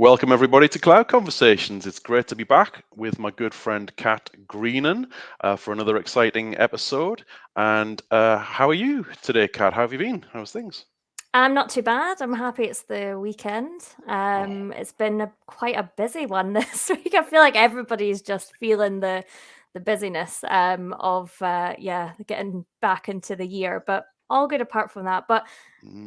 Welcome everybody to Cloud Conversations. It's great to be back with my good friend Kat Greenan for another exciting episode. And how are you today, Kat? How have you been? How's things? I'm not too bad. I'm happy it's the weekend. It's been quite a busy one this week. I feel like everybody's just feeling the busyness of getting back into the year. But all good apart from that. But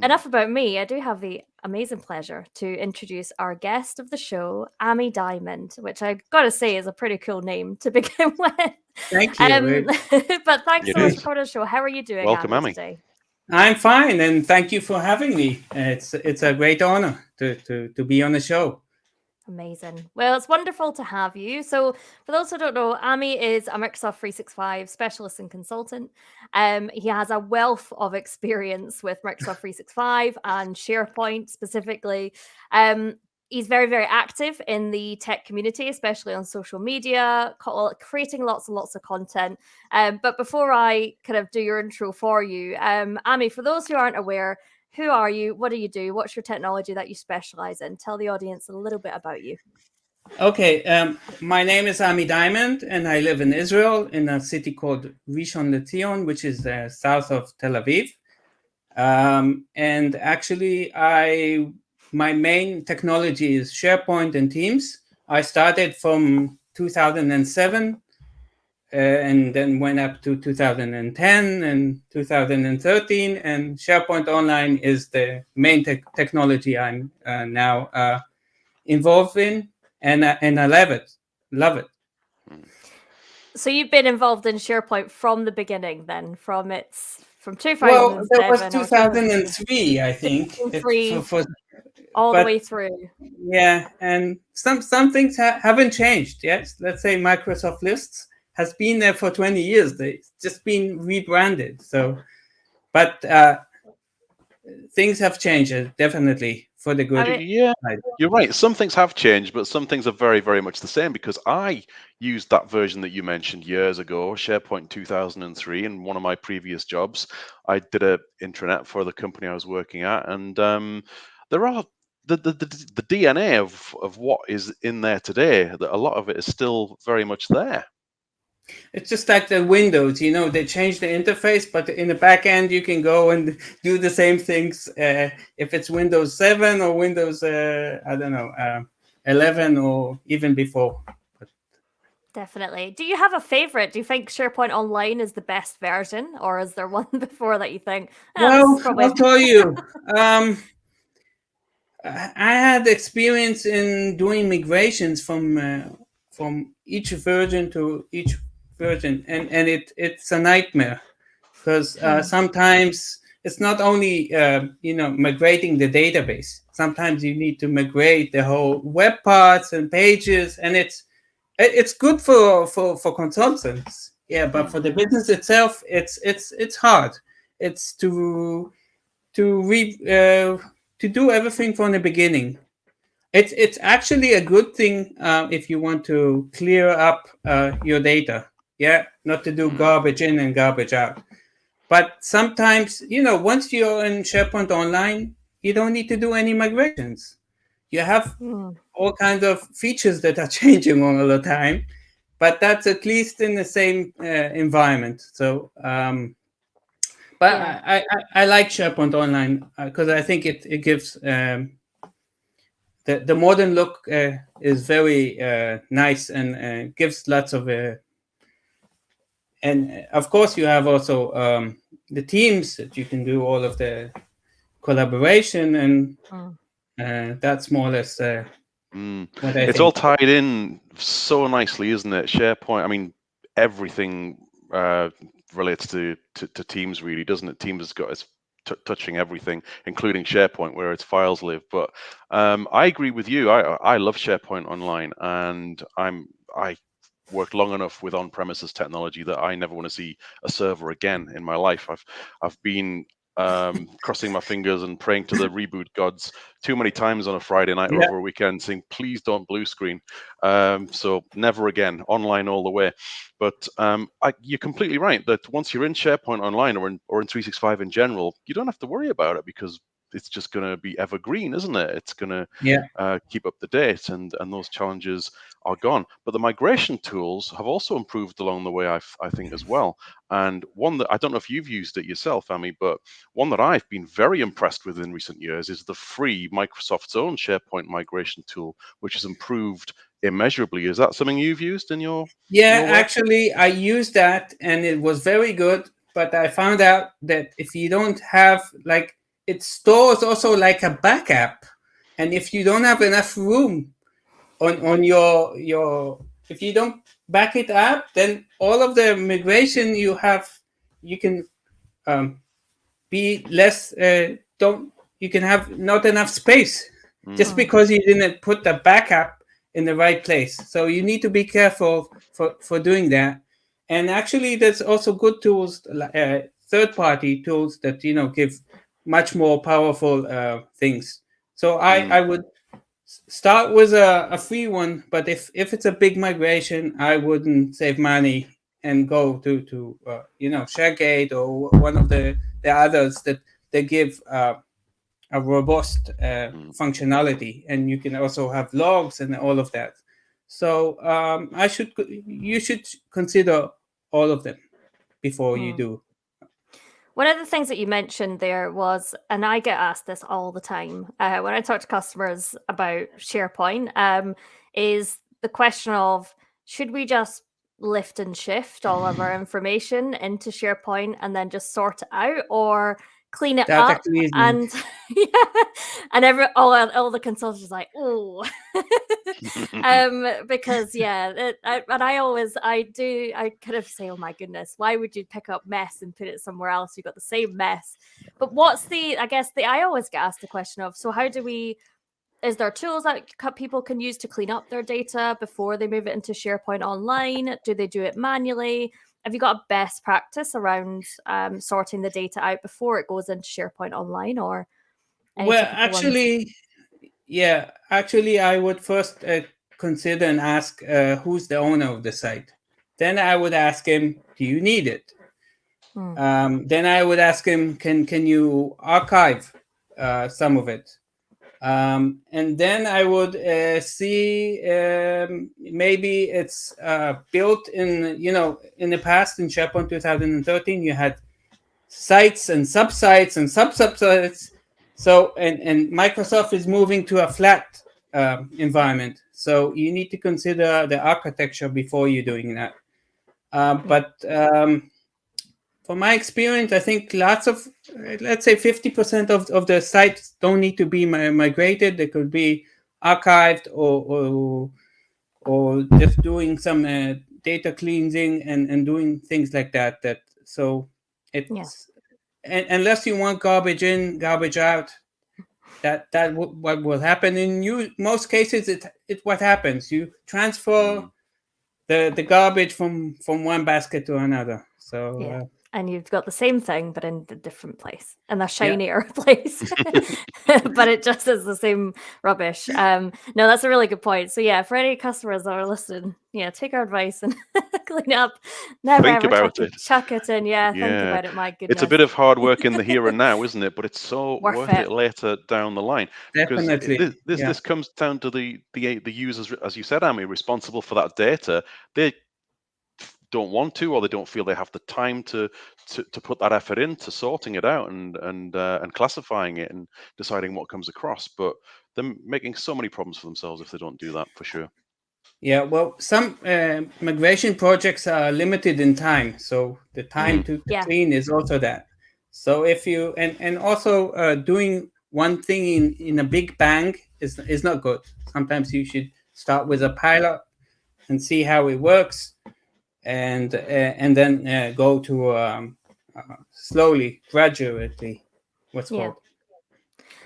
enough about me. I do have the amazing pleasure to introduce our guest of the show, Amy Diamond, which I got to say is a pretty cool name to begin with. Thank you. But thanks It so much is. for coming on the show. How are you doing, Welcome, Amy, Amy. today? I'm fine, and thank you for having me. It's a great honor to be on the show. Amazing. Well, it's wonderful to have you. So, for those who don't know, Amy is a Microsoft 365 specialist and consultant. He has a wealth of experience with Microsoft 365 and SharePoint specifically. He's very, very active in the tech community, especially on social media, creating lots and lots of content. But before I kind of do your intro for you, Amy, for those who aren't aware, who are you? What do you do? What's your technology that you specialize in? Tell the audience a little bit about you. Okay, my name is Amy Diamond, and I live in Israel in a city called Rishon LeZion, which is south of Tel Aviv. And actually, my main technology is SharePoint and Teams. I started from 2007. And then went up to 2010 and 2013, and SharePoint Online is the main technology I'm now involved in, and I love it. So you've been involved in SharePoint from the beginning, then, from 2007. Well, that was 2003, I think. All the way through. Yeah, and some things haven't changed. Yes, let's say Microsoft Lists has been there for 20 years. They've just been rebranded. So, but things have changed, definitely, for the good. Yeah, you're right. Some things have changed, but some things are very, very much the same, because I used that version that you mentioned years ago, SharePoint 2003, in one of my previous jobs. I did an intranet for the company I was working at, and there are the DNA of what is in there today, that a lot of it is still very much there. It's just like the Windows, they changed the interface, but in the back end, you can go and do the same things. If it's Windows 7 or Windows, 11 or even before. Definitely. Do you have a favorite? Do you think SharePoint Online is the best version, or is there one before that you think? Well, I'll tell you. I had experience in doing migrations from each version to each version, and it's a nightmare, because sometimes it's not only migrating the database. Sometimes you need to migrate the whole web parts and pages, and it's good for consultants, but for the business itself, it's hard. It's to do everything from the beginning. It's actually a good thing if you want to clear up your data, not to do garbage in and garbage out. But sometimes, once you're in SharePoint Online, you don't need to do any migrations. You have all kinds of features that are changing all the time, but that's at least in the same environment. So, I like SharePoint Online because I think it gives the modern look is very nice, and gives lots of and of course you have also the teams that you can do all of the collaboration, and that's more or less what I it's think. all tied in so nicely, isn't it? SharePoint, I mean, everything relates to Teams, really, doesn't it? Teams has got its touching everything, including SharePoint, where its files live. But I agree with you. I love SharePoint Online, and I worked long enough with on-premises technology that I never want to see a server again in my life. I've been crossing my fingers and praying to the reboot gods too many times on a Friday night or over a weekend, saying, please don't blue screen. So never again, online all the way. But you're completely right that once you're in SharePoint Online or in 365 in general, you don't have to worry about it, because it's just going to be evergreen, isn't it? It's going to Yeah. keep up to date, and those challenges are gone. But the migration tools have also improved along the way, I think, as well. And one that I don't know if you've used it yourself, Amy, but one that I've been very impressed with in recent years is the free Microsoft's own SharePoint migration tool, which has improved immeasurably. Is that something you've used in your work? Actually, I used that and it was very good. But I found out that if you don't have, like, it stores also like a backup, and if you don't have enough room on your if you don't back it up, then all of the migration you have, you can be less don't you can have not enough space just because you didn't put the backup in the right place. So you need to be careful for doing that. And actually there's also good tools, third-party tools that give much more powerful things. So I would start with a free one, but if it's a big migration, I wouldn't save money and go to ShareGate or one of the others that they give a robust functionality, and you can also have logs and all of that. So you should consider all of them before you do. One of the things that you mentioned there was, and I get asked this all the time when I talk to customers about SharePoint, is the question of, should we just lift and shift all of our information into SharePoint and then just sort it out, or clean it Data up? cleaning. And and all the consultants are like, oh, because I kind of say, oh my goodness, why would you pick up mess and put it somewhere else? You've got the same mess. But I always get asked the question of, so is there tools that people can use to clean up their data before they move it into SharePoint Online? Do they do it manually? Have you got a best practice around sorting the data out before it goes into SharePoint Online, or any Well, typical ones? actually, I would first consider and ask who's the owner of the site. Then I would ask him, do you need it? Then I would ask him, can you archive some of it? And then I would see maybe it's built in the past in SharePoint 2013, you had sites and subsites and subsites. So and Microsoft is moving to a flat environment. So you need to consider the architecture before you're doing that. But from my experience, I think lots of, let's say 50% of the sites don't need to be migrated. They could be archived or just doing some data cleansing and doing things like that. So it's unless you want garbage in, garbage out, that what will happen in most cases. It what happens. You transfer the garbage from one basket to another. So and you've got the same thing, but in a different place, and a shinier place, but it just is the same rubbish. No, that's a really good point. So yeah, for any customers that are listening, take our advice and clean up. Never Think ever about it. chuck it in. Think about it. My goodness, it's a bit of hard work in the here and now, isn't it? But it's so worth it later down the line. Definitely. Because this comes down to the users, as you said, Amy, responsible for that data. They don't want to, or they don't feel they have the time to put that effort into sorting it out and classifying it and deciding what comes across. But they're making so many problems for themselves if they don't do that, for sure. Yeah, well, some migration projects are limited in time, so the time to clean is also that. So if you and also doing one thing in a big bang is not good. Sometimes you should start with a pilot and see how it works, and then go to slowly, gradually, what's called.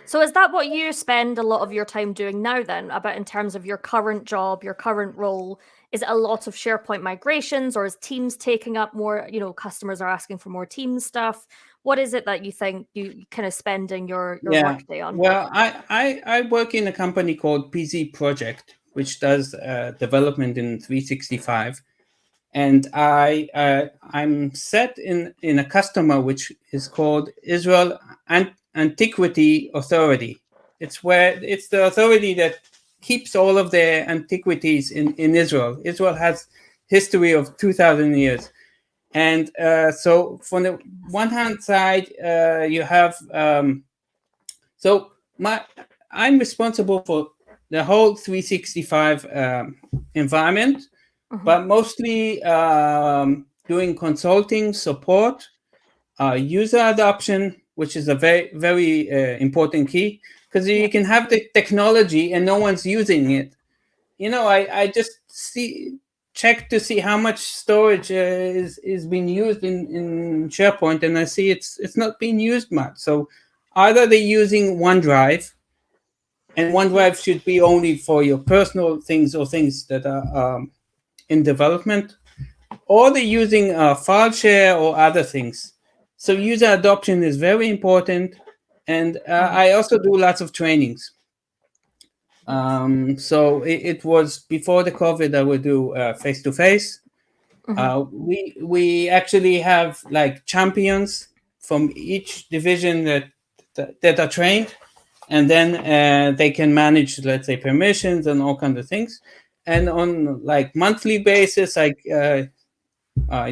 So is that what you spend a lot of your time doing now then, about in terms of your current job, your current role? Is it a lot of SharePoint migrations, or is Teams taking up more, customers are asking for more Teams stuff? What is it that you think you kind of spending your workday on? Well, I work in a company called PZ Project, which does development in 365. And I'm set in a customer which is called Israel antiquity authority. It's the authority that keeps all of the antiquities in Israel. Israel has history of 2,000 years. And so from the one hand side, you have, I'm responsible for the whole 365 environment, but mostly doing consulting, support, user adoption, which is a very, very important key, because you can have the technology and no one's using it. I just check to see how much storage is being used in SharePoint, and I see it's not being used much. So either they're using OneDrive, and OneDrive should be only for your personal things or things that are in development, or they're using file share or other things. So user adoption is very important, and I also do lots of trainings. So it was before the COVID, I would do face-to-face. We actually have like champions from each division that are trained, and then they can manage, let's say, permissions and all kinds of things. And on like monthly basis, I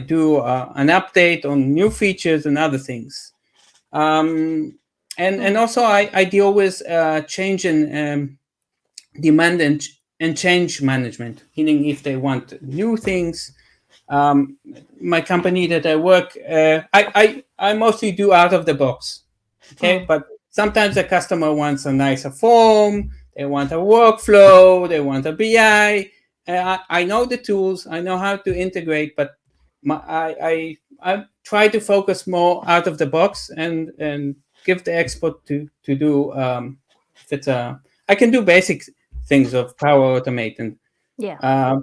do an update on new features and other things. And also I deal with change and demand and change management, meaning if they want new things. My company that I work, I mostly do out of the box. Okay, but sometimes the customer wants a nicer form, they want a workflow, they want a BI. I know the tools, I know how to integrate, but I try to focus more out of the box and give the expert to do if it's I can do basic things of Power Automate and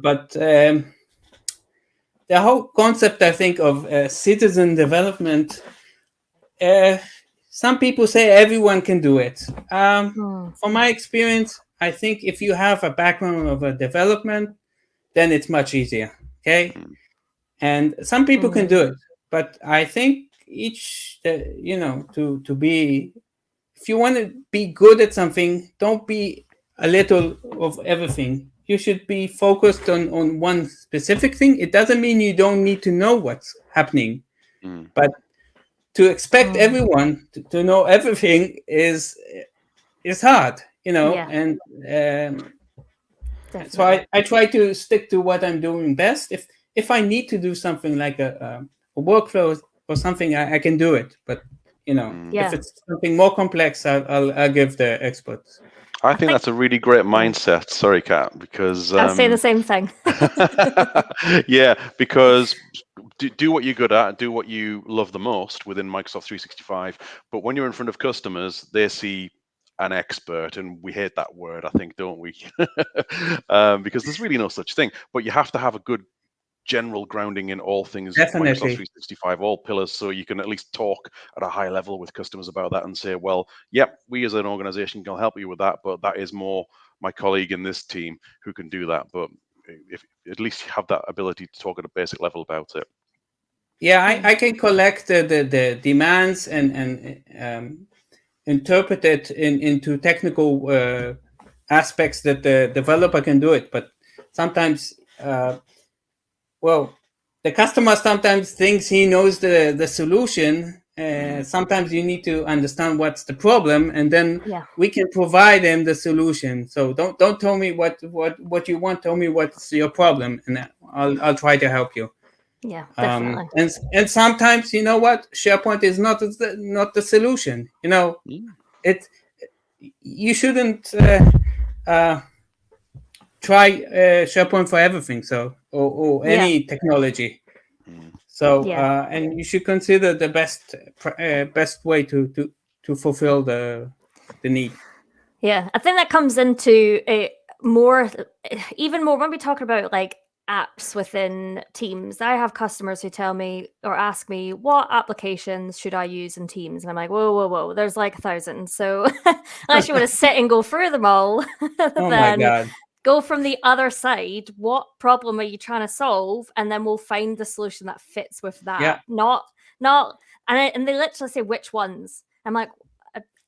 but the whole concept, I think, of citizen development, some people say everyone can do it. From my experience, I think if you have a background of a development, then it's much easier. Okay, and some people can do it, but I think to be, if you want to be good at something, don't be a little of everything. You should be focused on one specific thing. It doesn't mean you don't need to know what's happening, but to expect everyone to know everything is hard, and so I try to stick to what I'm doing best. If I need to do something like a workflow or something, I can do it. But if it's something more complex, I'll give the experts. I think that's a really great mindset. Sorry, Kat, because I'll say the same thing. yeah, because do what you're good at, do what you love the most within Microsoft 365. But when you're in front of customers, they see an expert, and we hate that word, I think, don't we? Because there's really no such thing. But you have to have a good general grounding in all things Microsoft 365, all pillars, so you can at least talk at a high level with customers about that and say, well, yep, we as an organization can help you with that, but that is more my colleague in this team who can do that. But if at least you have that ability to talk at a basic level about it. Yeah, I can collect the demands and interpret it into technical aspects that the developer can do it. But sometimes the customer sometimes thinks he knows the solution. Sometimes you need to understand what's the problem, and then we can provide them the solution. So don't tell me what you want. Tell me what's your problem, and I'll try to help you. Yeah, definitely. And sometimes, you know what, SharePoint is not the solution. You shouldn't try SharePoint for everything. So or any technology. So and you should consider the best way to fulfill the need. Yeah, I think that comes into even more when we talk about like apps within Teams. I have customers who tell me or ask me, what applications should I use in Teams? And I'm like, whoa, there's like 1,000. So unless you want to sit and go through them all, oh my God. Go from the other side. What problem are you trying to solve? And then we'll find the solution that fits with that. Yeah. Not, and they literally say which ones. I'm like,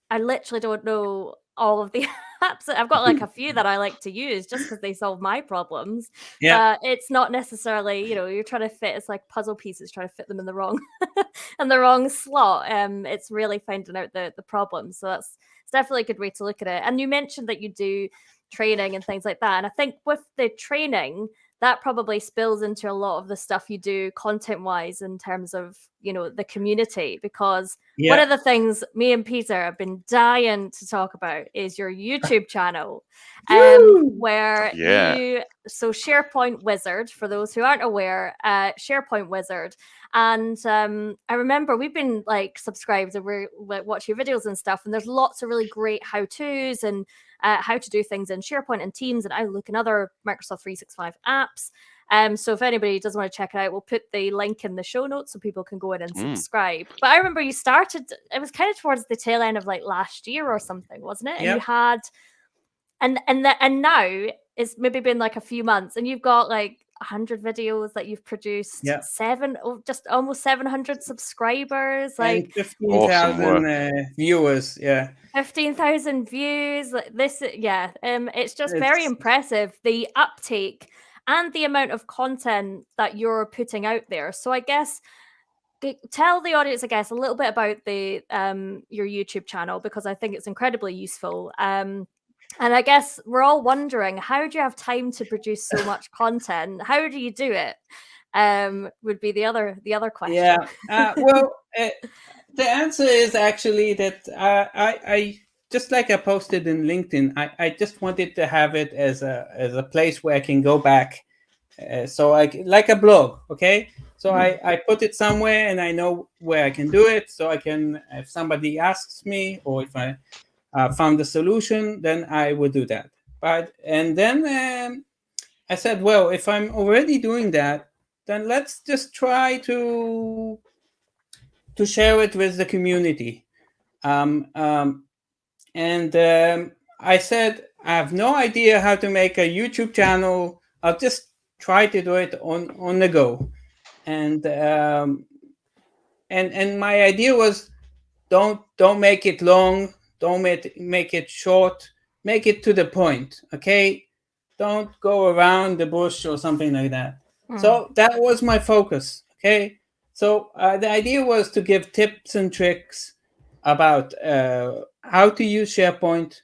I literally don't know all of the apps. I've got like a few that I like to use just because they solve my problems. Yeah. But it's not necessarily, you're trying to fit. It's like puzzle pieces, trying to fit them in the wrong in the wrong slot. It's really finding out the problem. So it's definitely a good way to look at it. And you mentioned that you do training and things like that. And I think with the training, that probably spills into a lot of the stuff you do content wise in terms of, the community, because one of the things me and Peter have been dying to talk about is your YouTube channel, where so SharePoint Wizard, for those who aren't aware, SharePoint Wizard. And I remember we've been like subscribed and we're watch your videos and stuff, and there's lots of really great how-tos and how to do things in SharePoint and Teams and Outlook and other Microsoft 365 apps. So if anybody does want to check it out, we'll put the link in the show notes so people can go in and subscribe. But I remember you started, it was kind of towards the tail end of like last year or something, wasn't it? And you had, and now it's maybe been like a few months and you've got like 100 videos that you've produced, just almost 700 subscribers, like 15,000 viewers. 15,000 views. This, it's just very impressive, the uptake and the amount of content that you're putting out there. So I guess tell the audience, I guess, a little bit about the your YouTube channel, because I think it's incredibly useful. And I guess we're all wondering, how do you have time to produce so much content? How do you do it? Would be the other question. Well, the answer is actually that I just like I posted in LinkedIn. I just wanted to have it as a place where I can go back. So like a blog, okay? So I put it somewhere and I know where I can do it. So I can, if somebody asks me or if I found a solution, then I would do that. And then I said, well, if I'm already doing that, then let's just try to share it with the community. I said, I have no idea how to make a YouTube channel. I'll just try to do it on the go. And my idea was, don't make it long, don't make it short, make it to the point, okay? Don't go around the bush or something like that. So that was my focus, okay? So the idea was to give tips and tricks about how to use SharePoint,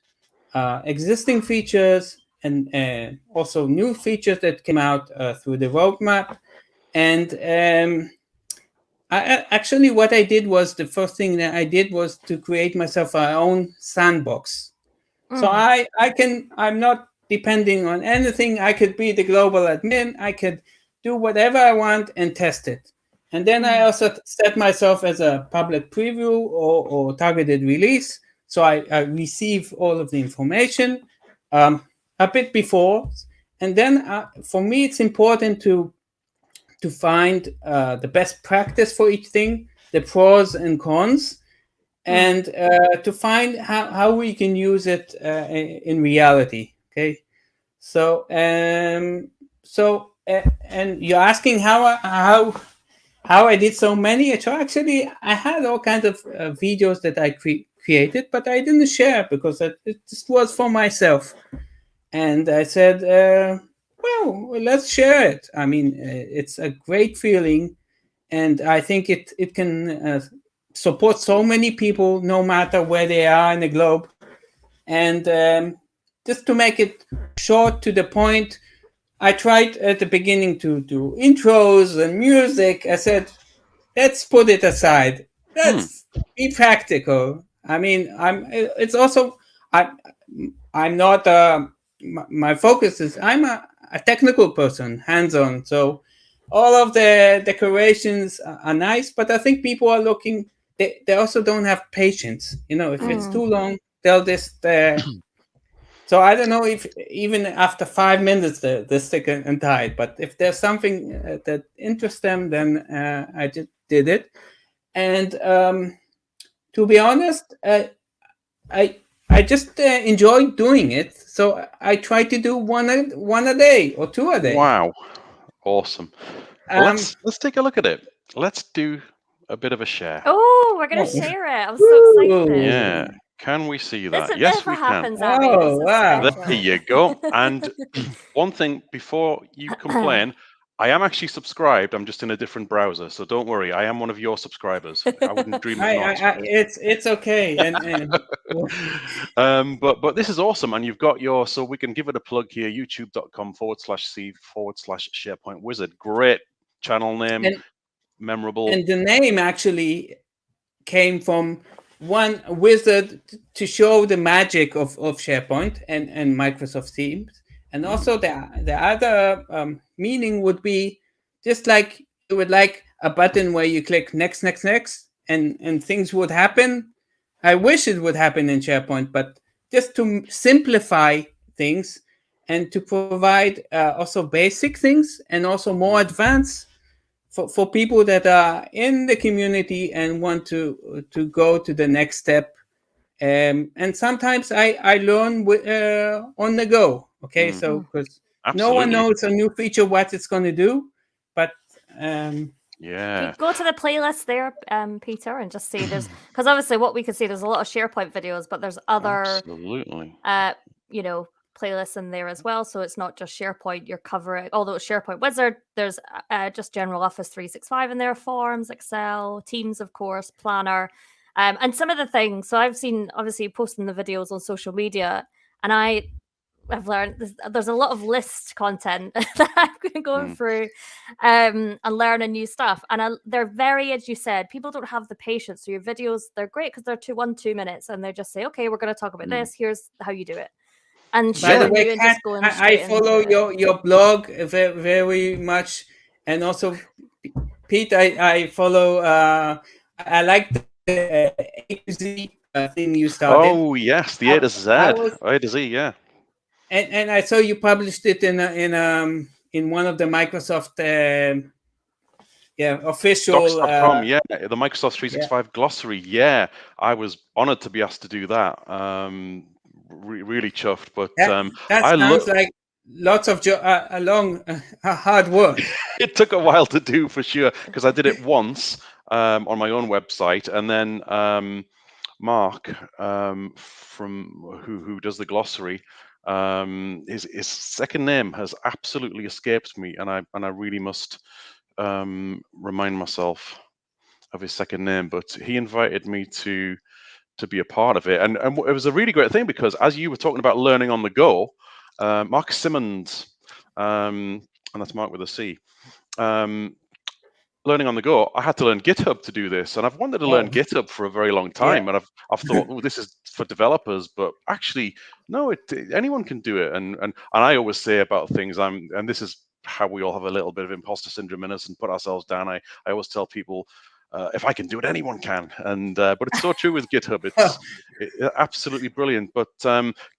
existing features, and also new features that came out through the roadmap. And actually, what I did was, the first thing that I did was to create myself our own sandbox. So I'm not depending on anything. I could be the global admin. I could do whatever I want and test it. And then I also set myself as a public preview or targeted release. So I receive all of the information a bit before. And then for me, it's important to find the best practice for each thing, the pros and cons, and to find how we can use it in reality. Okay. So and you're asking how I did so many. So actually, I had all kinds of videos that I created, but I didn't share because it just was for myself. And I said, well, let's share it. I mean, it's a great feeling, and I think it can support so many people, no matter where they are in the globe. And just to make it short, to the point, I tried at the beginning to do intros and music. I said, let's put it aside. Let's be practical. I mean, I'm not, my focus is, I'm a technical person, hands-on. So all of the decorations are nice, but I think people are looking, they also don't have patience. If it's too long, they'll just, so I don't know if even after 5 minutes they're sick and tired. But if there's something that interests them, then I just did it. And to be honest, I just enjoyed doing it. So I try to do one a day or two a day. Wow, awesome. Well, let's take a look at it. Let's do a bit of a share. Oh, we're gonna share it. I'm so excited. Yeah. Can we see This that? is Yes, this we what can. happens, Abby. Oh, This is wow. There special. you go. And one thing before you complain, I am actually subscribed. I'm just in a different browser, so don't worry. I am one of your subscribers. I wouldn't dream of not. It's okay. But this is awesome, and you've got your, so we can give it a plug here, youtube.com/c/SharePoint Wizard. Great channel name, and memorable. and the name actually came from one wizard to show the magic of SharePoint and Microsoft Teams. And also the other meaning would be just like you would like a button where you click next, next, next, and things would happen. I wish it would happen in SharePoint, but just to simplify things and to provide also basic things and also more advanced for people that are in the community and want to go to the next step. And sometimes I learn on the go. Okay, so because no one knows a new feature what it's going to do, but yeah. You go to the playlist there, Peter, and just see there's, because obviously what we can see, there's a lot of SharePoint videos, but there's other Absolutely. Playlists in there as well. So it's not just SharePoint you're covering, although it's SharePoint Wizard, there's just general Office 365 in there, Forms, Excel, Teams, of course, Planner, and some of the things. So I've seen, obviously, posting the videos on social media, and I've learned there's a lot of list content that I've been going through and learning new stuff. And they're very, as you said, people don't have the patience. So your videos, they're great because they're 2 minutes, and they just say, okay, we're going to talk about this. Here's how you do it. And by the showing way, you and Kat, just going I straight follow into your blog very, very much, and also Pete, I follow. I like the A to Z thing you started. Oh yes, the A to Z, A to Z, yeah. And I saw you published it in one of the Microsoft official Docs.com, yeah, the Microsoft 365 glossary. Yeah, I was honored to be asked to do that. Really chuffed, but that sounds like lots of hard work. It took a while to do, for sure, because I did it once on my own website, and then Mark from who does the glossary, his second name has absolutely escaped me, and I really must remind myself of his second name, but he invited me to be a part of it, and it was a really great thing, because as you were talking about learning on the go, Mark Simmons, and that's Mark with a C, learning on the go, I had to learn GitHub to do this, and I've wanted to learn GitHub for a very long time, and I've thought, oh, this is for developers, but actually, no, anyone can do it, and I always say about things, and this is how we all have a little bit of imposter syndrome in us and put ourselves down. I always tell people, if I can do it, anyone can, and but it's so true with GitHub. It's absolutely brilliant. But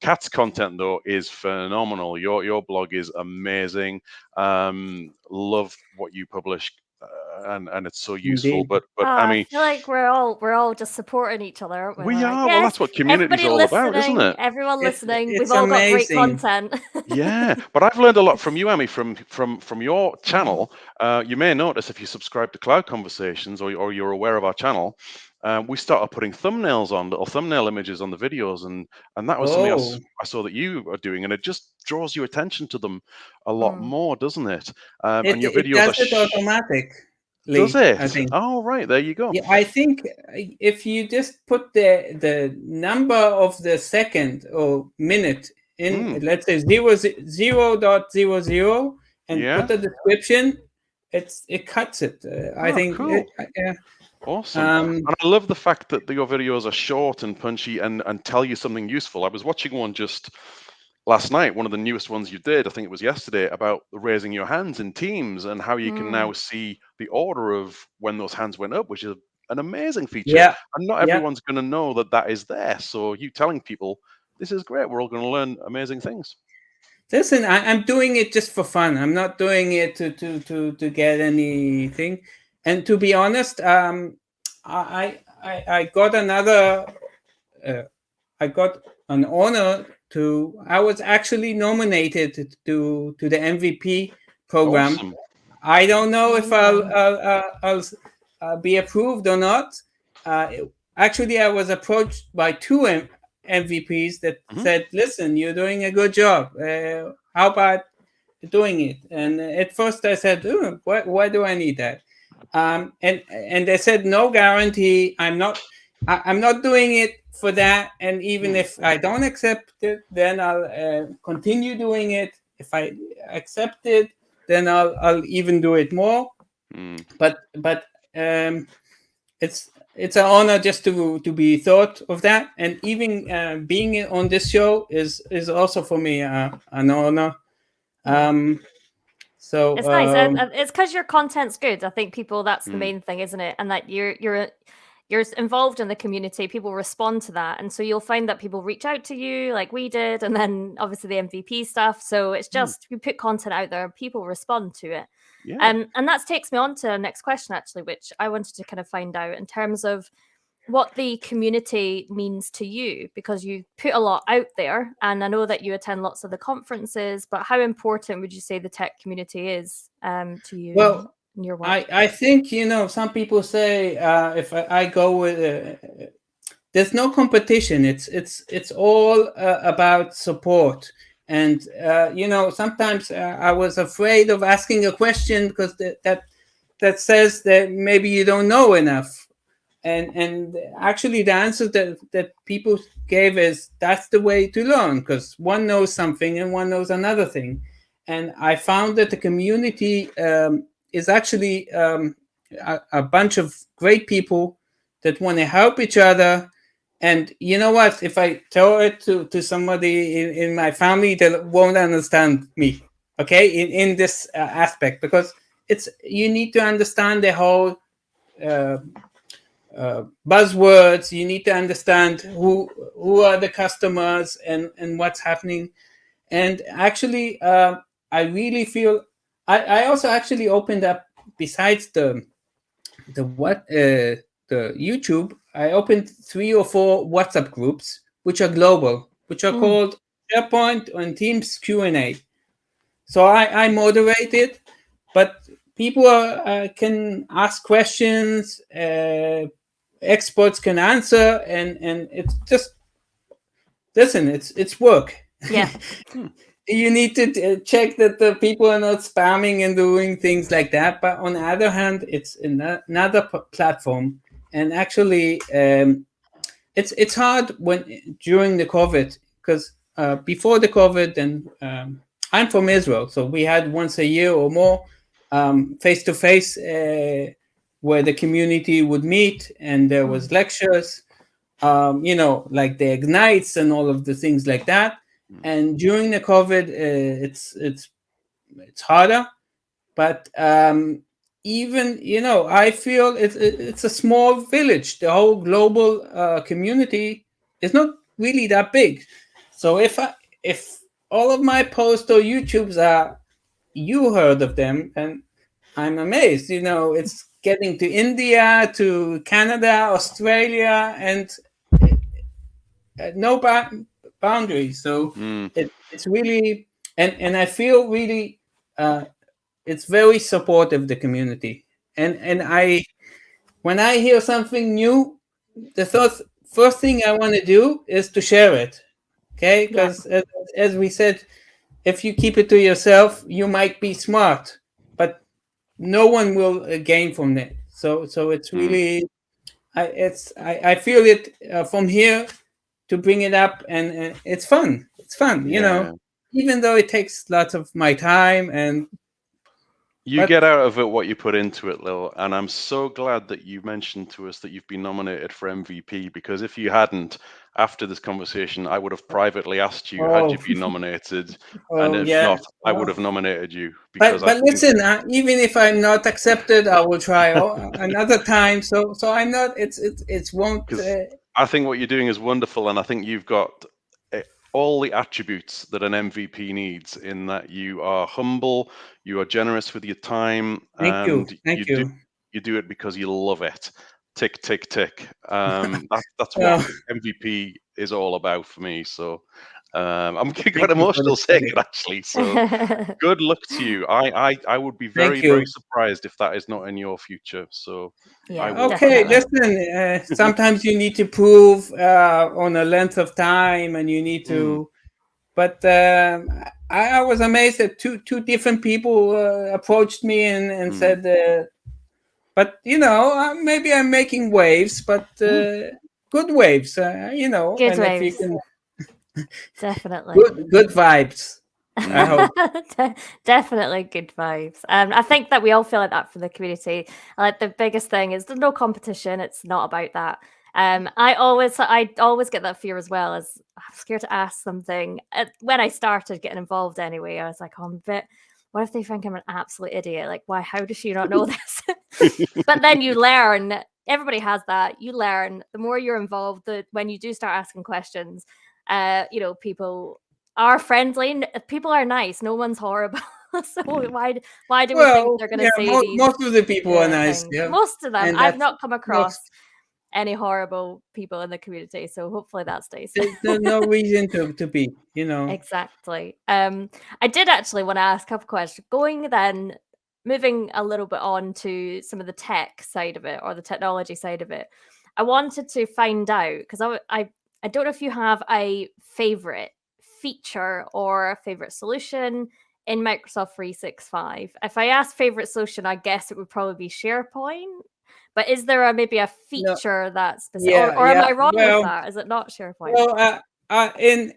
Kat's content though is phenomenal. Your blog is amazing. Love what you publish. And it's so useful. Indeed. But I feel like we're all just supporting each other, aren't we? We We're are. like, Well, that's what community's all about, isn't it? Everyone listening. It's We've all got great amazing. content. Yeah, but I've learned a lot from you, Amy, from your channel. You may notice if you subscribe to Cloud Conversations or you're aware of our channel, we started putting thumbnails on, little thumbnail images on the videos, and that was something I saw that you are doing, and it just draws your attention to them a lot more, doesn't it? And your videos does it automatically. Does it? I think. Oh, right, there you go. Yeah, I think if you just put the number of the second or minute in, let's say 0.00 and put the description, it cuts it. I think. Cool. Awesome. And I love the fact that your videos are short and punchy and tell you something useful. I was watching one just last night, one of the newest ones you did, I think it was yesterday, about raising your hands in Teams and how you can now see the order of when those hands went up, which is an amazing feature. Yeah. And not everyone's going to know that is there. So you telling people, this is great, we're all going to learn amazing things. Listen, I'm doing it just for fun. I'm not doing it to get anything. And to be honest, I got another. I got an honor I was actually nominated to the MVP program. Awesome. I don't know if I'll be approved or not. actually, I was approached by two MVPs that Mhm. said, "Listen, you're doing a good job. How about doing it?" And at first, I said, "Oh, why do I need that?" And they said, "No guarantee. I'm not doing it for that. And even if I don't accept it, then I'll continue doing it. If I accept it, then I'll even do it more." Mm. But it's an honor just to be thought of that, and even being on this show is also for me an honor. Yeah. So It's nice. It's because your content's good. I think people, that's the main thing, isn't it? And that you're involved in the community. People respond to that, and so you'll find that people reach out to you like we did, and then obviously the MVP stuff. So it's just you put content out there, people respond to it. Yeah. And that takes me on to the next question, actually, which I wanted to kind of find out in terms of what the community means to you, because you put a lot out there, and I know that you attend lots of the conferences, but how important would you say the tech community is to you well, in your work? I think some people say if I go with there's no competition. It's all about support. And sometimes I was afraid of asking a question because that says that maybe you don't know enough. And actually the answer that people gave is that's the way to learn, because one knows something and one knows another thing. And I found that the community is actually a bunch of great people that want to help each other. And you know what, if I tell it to somebody in my family, they won't understand me, okay, in this aspect, because it's you need to understand the whole buzzwords. You need to understand who are the customers and what's happening. And actually, I really feel I also actually opened up, besides the YouTube. I opened 3 or 4 WhatsApp groups which are global, which are called SharePoint and Teams Q&A. So I moderate it, but people can ask questions. Experts can answer, and it's just listen. It's work. Yeah. You need to check that the people are not spamming and doing things like that. But on the other hand, it's another platform, and actually, it's hard when during the COVID, because before the COVID, and I'm from Israel, so we had once a year or more face to face where the community would meet, and there was lectures, like the ignites and all of the things like that. And during the COVID, it's harder, but even I feel it's a small village. The whole global community is not really that big. So if all of my posts or YouTubes are, you heard of them, and I'm amazed. It's getting to India, to Canada, Australia, and no boundaries. So it's really, and I feel really it's very supportive, the community. And I when I hear something new, the first thing I want to do is to share it. Okay, Yeah. because as we said, if you keep it to yourself, you might be smart, but no one will gain from it. So it's really, I feel it from here to bring it up, and it's fun. It's fun, Yeah. even though it takes lots of my time. You get out of it what you put into it, Lil, and I'm so glad that you mentioned to us that you've been nominated for MVP, because if you hadn't, after this conversation, I would have privately asked you, had you been nominated? And if Yeah. not, I would have nominated you, But because I think listen, even if I'm not accepted, I will try another time. So I'm not. It won't. I think what you're doing is wonderful, and I think you've got all the attributes that an MVP needs, in that you are humble, you are generous with your time, Thank you. and Thank you. you do it because you love it. Tick, tick, tick. That's Well, what MVP is all about for me. So I'm getting Thank quite you for emotional the saying credit. it, actually. So good luck to you. I would be very, Thank you. very surprised if that is not in your future. So Yeah, I will. Okay, definitely. listen. Sometimes you need to prove on a length of time, and you need to. But I was amazed that two different people approached me and said, "But maybe I'm making waves, but good waves, Good And if you waves. can, Definitely. good vibes. I hope." Definitely good vibes. I think that we all feel like that for the community. Like the biggest thing is there's no competition. It's not about that. I always get that fear as well, as I'm scared to ask something. When I started getting involved anyway, I was like, oh, I'm a bit, what if they think I'm an absolute idiot? Like, why, how does she not know this? But then you learn, everybody has that. You learn the more you're involved, when you do start asking questions, people are friendly. People are nice. No one's horrible. So why do we think Well, they're going to yeah, say these most of the people are nice, things? yeah, Most of them. and I've that's not come across most. any horrible people in the community. So hopefully that stays. There's no reason to be, Exactly. I did actually want to ask a couple questions. Moving a little bit on to some of the tech side of it or the technology side of it. I wanted to find out because I don't know if you have a favorite feature or a favorite solution in Microsoft 365. If I ask favorite solution, I guess it would probably be SharePoint. But is there maybe a No, feature that's specific, yeah, or am yeah. I wrong with Well, that? Is it not SharePoint? in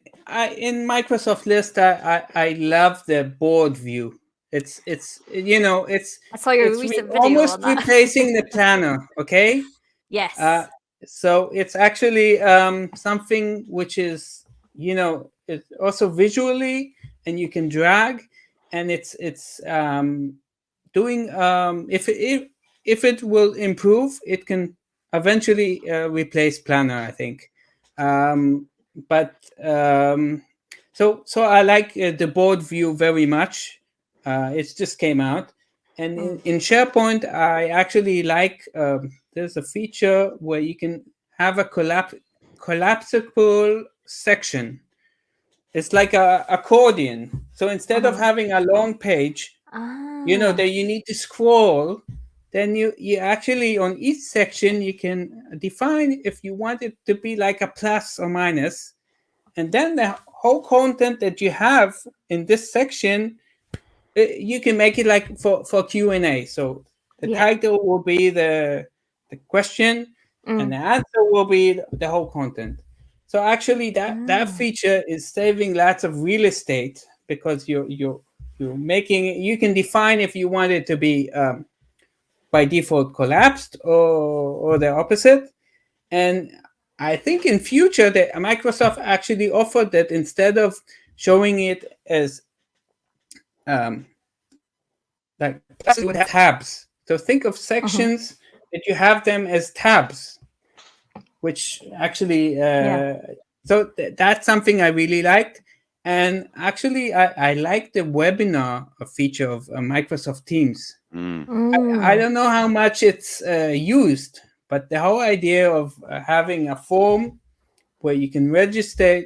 Microsoft List, I love the board view. It's I saw your recent video almost on that. replacing the planner. Okay. Yes. So it's actually something which is it's also visually, and you can drag, and it's doing if it will improve, it can eventually replace planner, I think. But so I like the board view very much. It just came out, and in SharePoint I actually like there's a feature where you can have a collapsible section. It's like a accordion. So instead of having a long page, that you need to scroll, then you actually on each section you can define if you want it to be like a plus or minus, and then the whole content that you have in this section, you can make it like for Q&A. So the title will be the question, and the answer will be the whole content. So actually that feature is saving lots of real estate, because you're making it, you can define if you want it to be by default collapsed or the opposite. And I think in future that Microsoft actually offered that instead of showing it as like it would have tabs. So think of sections that you have them as tabs, which actually so that's something I really liked. And actually I like the webinar feature of Microsoft Teams. I don't know how much it's used, but the whole idea of having a form where you can register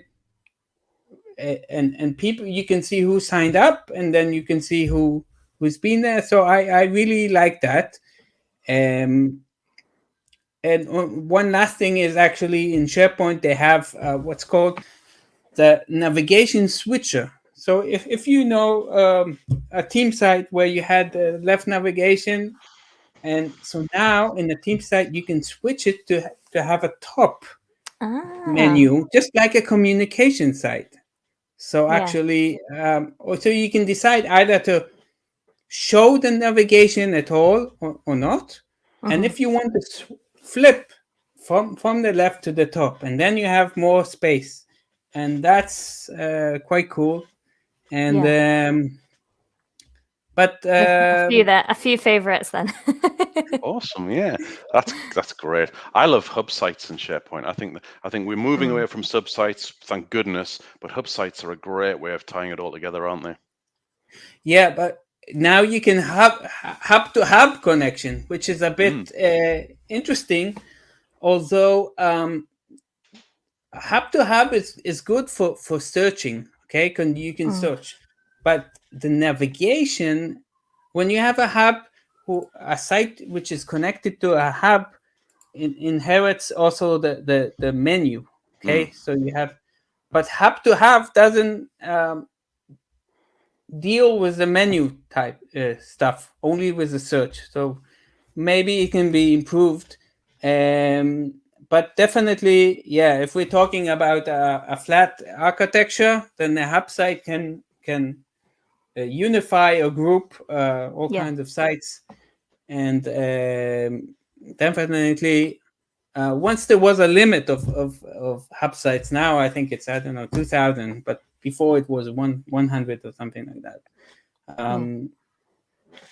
and people, you can see who signed up, and then you can see who's been there. So I really like that. And one last thing is actually in SharePoint they have what's called the navigation switcher. So if you know a team site where you had the left navigation, and so now in the team site you can switch it to have a top menu, just like a communication site. So actually, so you can decide either to show the navigation at all or not. And if you want to flip from the left to the top, and then you have more space, and that's quite cool. And but a few favorites then. Awesome, yeah, that's great. I love hub sites in SharePoint. I think we're moving away from subsites, thank goodness. But hub sites are a great way of tying it all together, aren't they? Yeah, but now you can hub to hub connection, which is a bit interesting. Although hub to hub is good for searching. Okay, you can search, but the navigation, when you have a hub, a site which is connected to a hub inherits also the menu. Okay, so you have, but hub to hub doesn't deal with the menu type stuff, only with the search. So maybe it can be improved. But definitely, yeah, if we're talking about a flat architecture, then the hub site can unify or group all kinds of sites. And definitely, once there was a limit of hub sites. Now I think it's, I don't know, 2,000, but before it was 100 or something like that.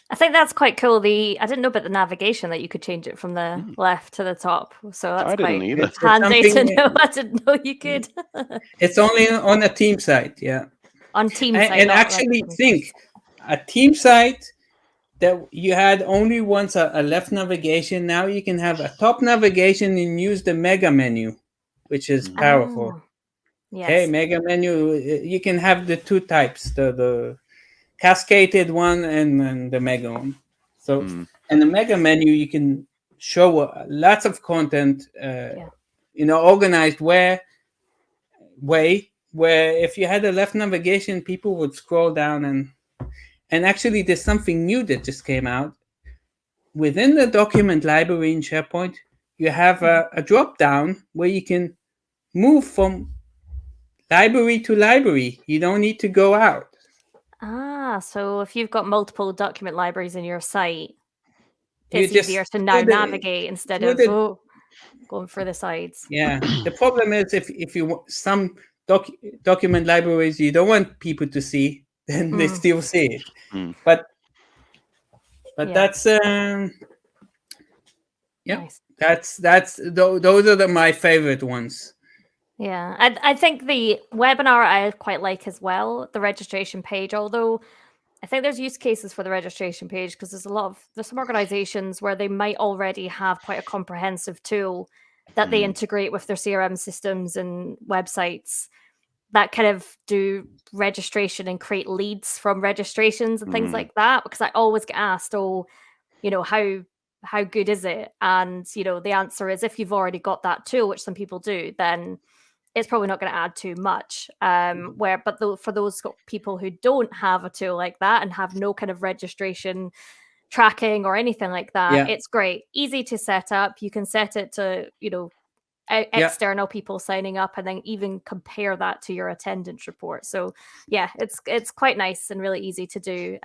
I think that's quite cool. I didn't know about the navigation, that you could change it from the left to the top. So that's quite handy to know. I didn't know you could. It's only on a team site, yeah. On team site. And actually think, a team site that you had only once a left navigation, now you can have a top navigation and use the mega menu, which is powerful. Yes. Okay, mega menu, you can have the two types, the cascaded one and the mega one. So, and the mega menu, you can show lots of content in an organized way, where if you had a left navigation, people would scroll down and actually there's something new that just came out. Within the document library in SharePoint, you have a drop down where you can move from library to library. You don't need to go out. So if you've got multiple document libraries in your site, it's easier to now navigate instead of going for the sides. Yeah. The problem is if you want some document libraries you don't want people to see, then they still see it. But that's nice. Those are my favorite ones. Yeah, I think the webinar I quite like as well, the registration page, although I think there's use cases for the registration page because there's some organizations where they might already have quite a comprehensive tool that they integrate with their CRM systems and websites that kind of do registration and create leads from registrations and things like that. Because I always get asked, how good is it? And, the answer is, if you've already got that tool, which some people do, then it's probably not going to add too much. For those people who don't have a tool like that and have no kind of registration tracking or anything like that, it's great. Easy to set up. You can set it to, external people signing up and then even compare that to your attendance report. So yeah, it's quite nice and really easy to do.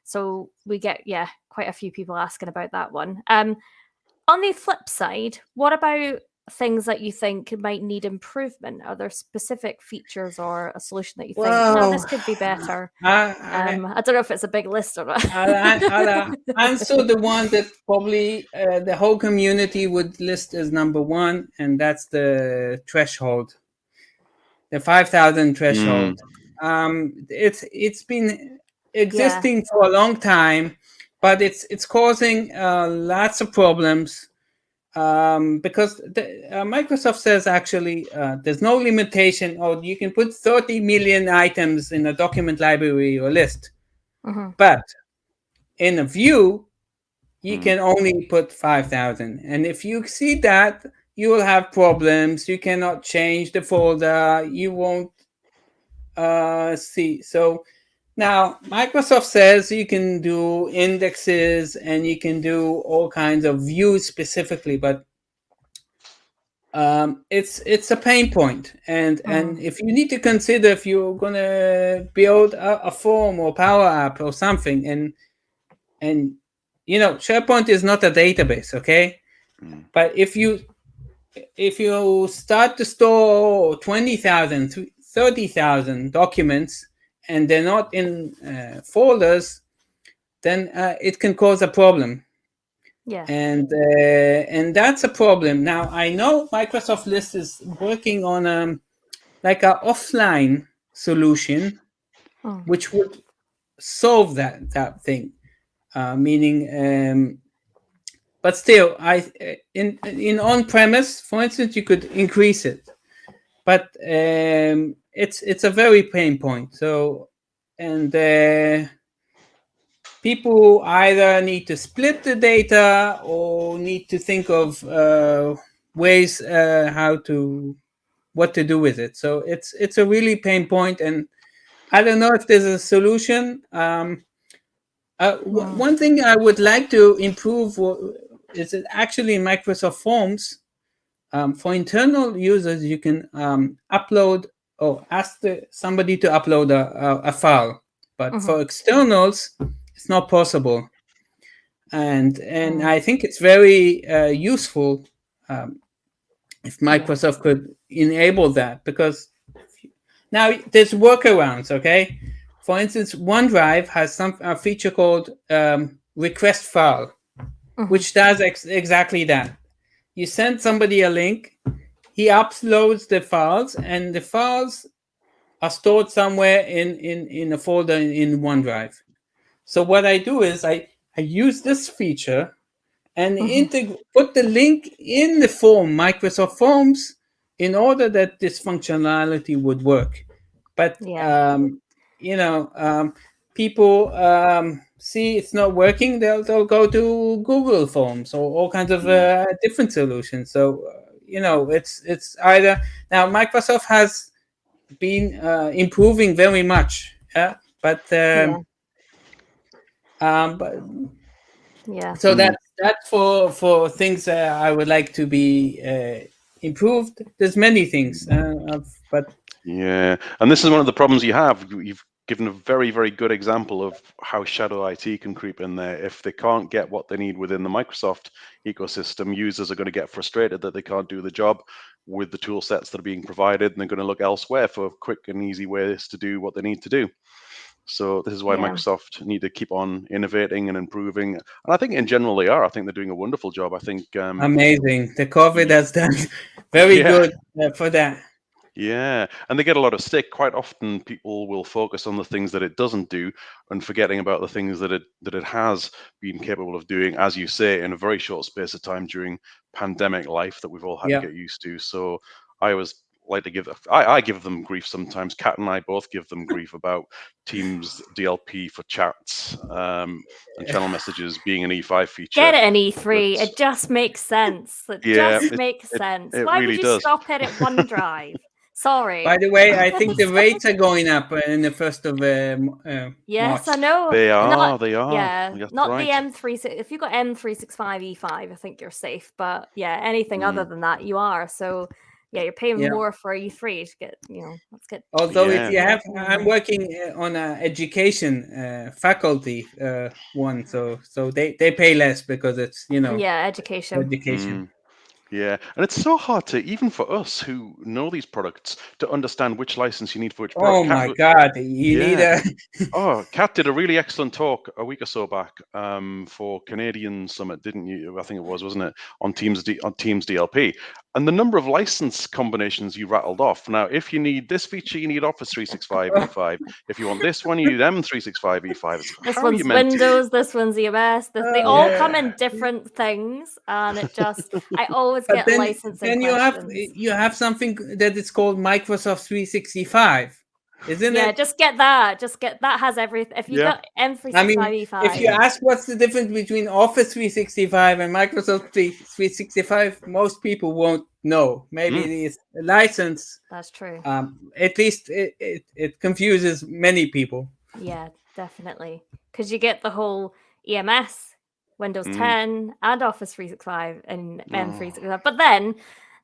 So we get, quite a few people asking about that one. On the flip side, what about things that you think might need improvement? Are there specific features or a solution that you think, no, this could be better? I don't know if it's a big list or not. I'll answer the one that probably the whole community would list as number one, and that's the threshold, the 5,000 threshold. It's been existing for a long time, but it's causing lots of problems. Because Microsoft says actually there's no limitation, or you can put 30 million items in a document library or list. But in a view, you can only put 5,000. And if you exceed that, you will have problems. You cannot change the folder. You won't see. So now Microsoft says you can do indexes and you can do all kinds of views specifically, but it's a pain point. And if you need to consider if you're gonna build a form or Power App or something, and SharePoint is not a database, okay? But if you start to store 20,000, 30,000 documents and they're not in folders, then it can cause a problem. Yeah. And that's a problem. Now, I know Microsoft List is working on like an offline solution, which would solve that thing. Meaning, but still, in on-premise, for instance, you could increase it. but it's a very pain point. So, and people either need to split the data or need to think of ways what to do with it. So it's a really pain point, and I don't know if there's a solution. One thing I would like to improve is that actually in Microsoft Forms, for internal users, you can upload or ask somebody to upload a file, but for externals, it's not possible. And I think it's very useful if Microsoft could enable that, because now there's workarounds. Okay, for instance, OneDrive has a feature called request file, which does exactly that. You send somebody a link, he uploads the files, and the files are stored somewhere in a folder in OneDrive. So what I do is I use this feature and put the link in the form, Microsoft Forms, in order that this functionality would work. But people see it's not working, they'll go to Google Forms or all kinds of different solutions. So it's either now Microsoft has been improving very much, but so that's for things I would like to be improved. There's many things, but and this is one of the problems you have. You've given a very, very good example of how shadow IT can creep in there. If they can't get what they need within the Microsoft ecosystem, users are going to get frustrated that they can't do the job with the tool sets that are being provided, and they're going to look elsewhere for quick and easy ways to do what they need to do. So this is why Microsoft need to keep on innovating and improving. And I think in general they are. I think they're doing a wonderful job. I think amazing. The COVID has done very good for that. Yeah, and they get a lot of stick. Quite often people will focus on the things that it doesn't do and forgetting about the things that it has been capable of doing, as you say, in a very short space of time during pandemic life that we've all had to get used to. So I always like to I give them grief sometimes. Kat and I both give them grief about Teams DLP for chats and channel messages being an E5 feature. Get it in E3. It just makes sense. It makes sense. Why really would you does. stop it at OneDrive? Sorry. By the way, I think the rates are going up in the 1st of yes, March. I know. They are. Yeah, that's not right. the M3. If you've got M365 E5, I think you're safe. But anything other than that, you are. So you're paying more for E3 to get. Let's get. Although if you have, I'm working on a education faculty one, so they pay less because it's education. Yeah, and it's so hard to, even for us who know these products, to understand which license you need for which product. Oh my God, you need a... Kat did a really excellent talk a week or so back for Canadian Summit, didn't you? I think it was, wasn't it? On Teams DLP. And the number of license combinations you rattled off. Now, if you need this feature, you need Office 365 E5. If you want this one, you need M365 E5. This one's Windows, this one's EMS. They all come in different things, and it just... I always get licensing questions. You have something that is called Microsoft 365. Isn't it? Yeah, just get that. That has everything. If you got M365 E5. If you ask what's the difference between Office 365 and Microsoft 365, most people won't know. Maybe it's a license. That's true. At least it confuses many people. Yeah, definitely. Because you get the whole EMS, Windows 10, and Office 365 and M365. But then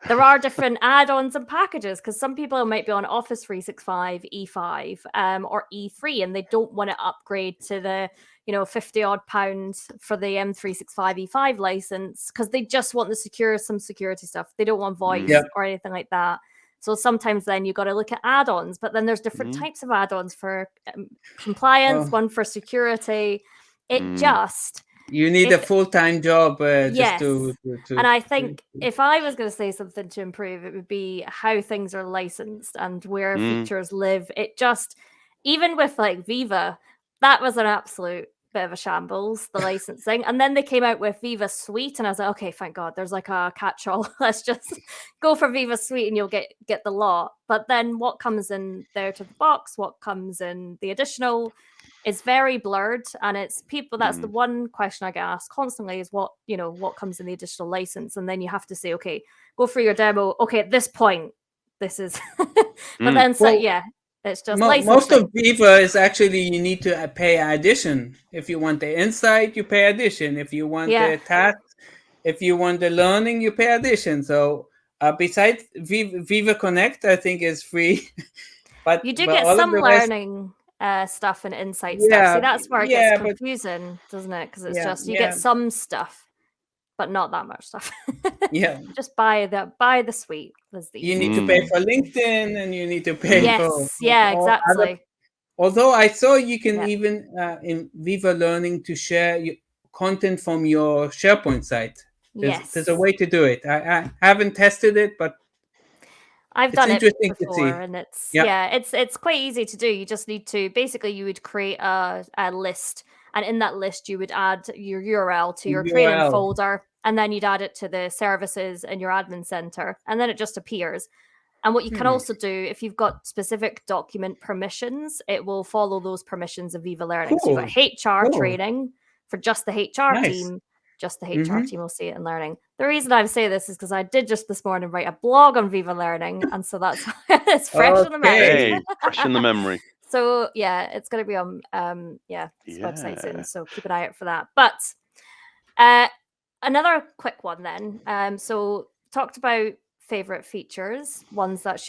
there are different add-ons and packages, because some people might be on Office 365 E5 or E3, and they don't want to upgrade to the £50 for the M365 E5 license, because they just want some security stuff. They don't want voice or anything like that. So sometimes then you got to look at add-ons, but then there's different types of add-ons for compliance, one for security. You need a full-time job just to... And I think if I was going to say something to improve, it would be how things are licensed and where features live. It just, even with like Viva, that was an absolute bit of a shambles, the licensing. And then they came out with Viva Suite, and I was like, okay, thank God, there's like a catch-all. Let's just go for Viva Suite and you'll get the lot. But then what comes in there to the box, what comes in the additional is very blurred, and it's people. That's the one question I get asked constantly is what comes in the additional license, and then you have to say, okay, go for your demo. Okay, at this point, this is, but then it's just most of Viva is actually you need to pay addition. If you want the insight, you pay addition. If you want the task, if you want the learning, you pay addition. So besides Viva Connect, I think is free, but you do get some learning stuff and insight stuff. See, that's where it gets confusing, doesn't it? Because it's just you get some stuff, but not that much stuff. Just buy the suite. You need to pay for LinkedIn, and you need to pay for exactly. Although I saw you can even in Viva Learning to share content from your SharePoint site. There's a way to do it. I haven't tested it, but I've done it before, and it's it's quite easy to do. You just need to you would create a list, and in that list you would add your URL to your training folder, and then you'd add it to the services in your admin center, and then it just appears. And what you can also do, if you've got specific document permissions, it will follow those permissions of Viva Learning. So you've got HR training for just the HR team. Just the HR team will see it in Learning. The reason I say this is because I did just this morning write a blog on Viva Learning, and so that's it's fresh in the memory. Hey, fresh in the memory. So it's going to be on this website soon. So keep an eye out for that. But another quick one then. So talked about favorite features, ones that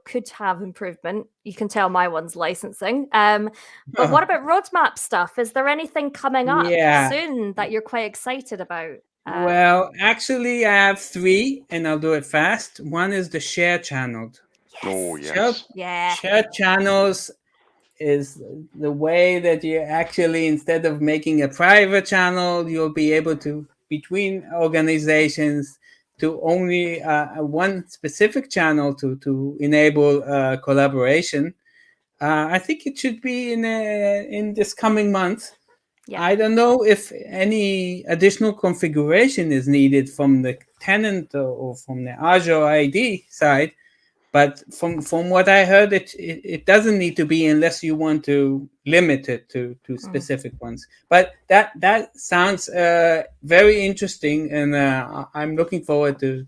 could have improvement. You can tell my one's licensing. But what about roadmap stuff? Is there anything coming up soon that you're quite excited about? Well, actually, I have 3, and I'll do it fast. One is the share channel. Oh, yes. Share channels is the way that you actually, instead of making a private channel, you'll be able to, between organizations, to only one specific channel to enable collaboration. I think it should be in this coming month. I don't know if any additional configuration is needed from the tenant or from the Azure ID side, but from what I heard, it doesn't need to be unless you want to limit it to specific ones. But that sounds very interesting, and I'm looking forward to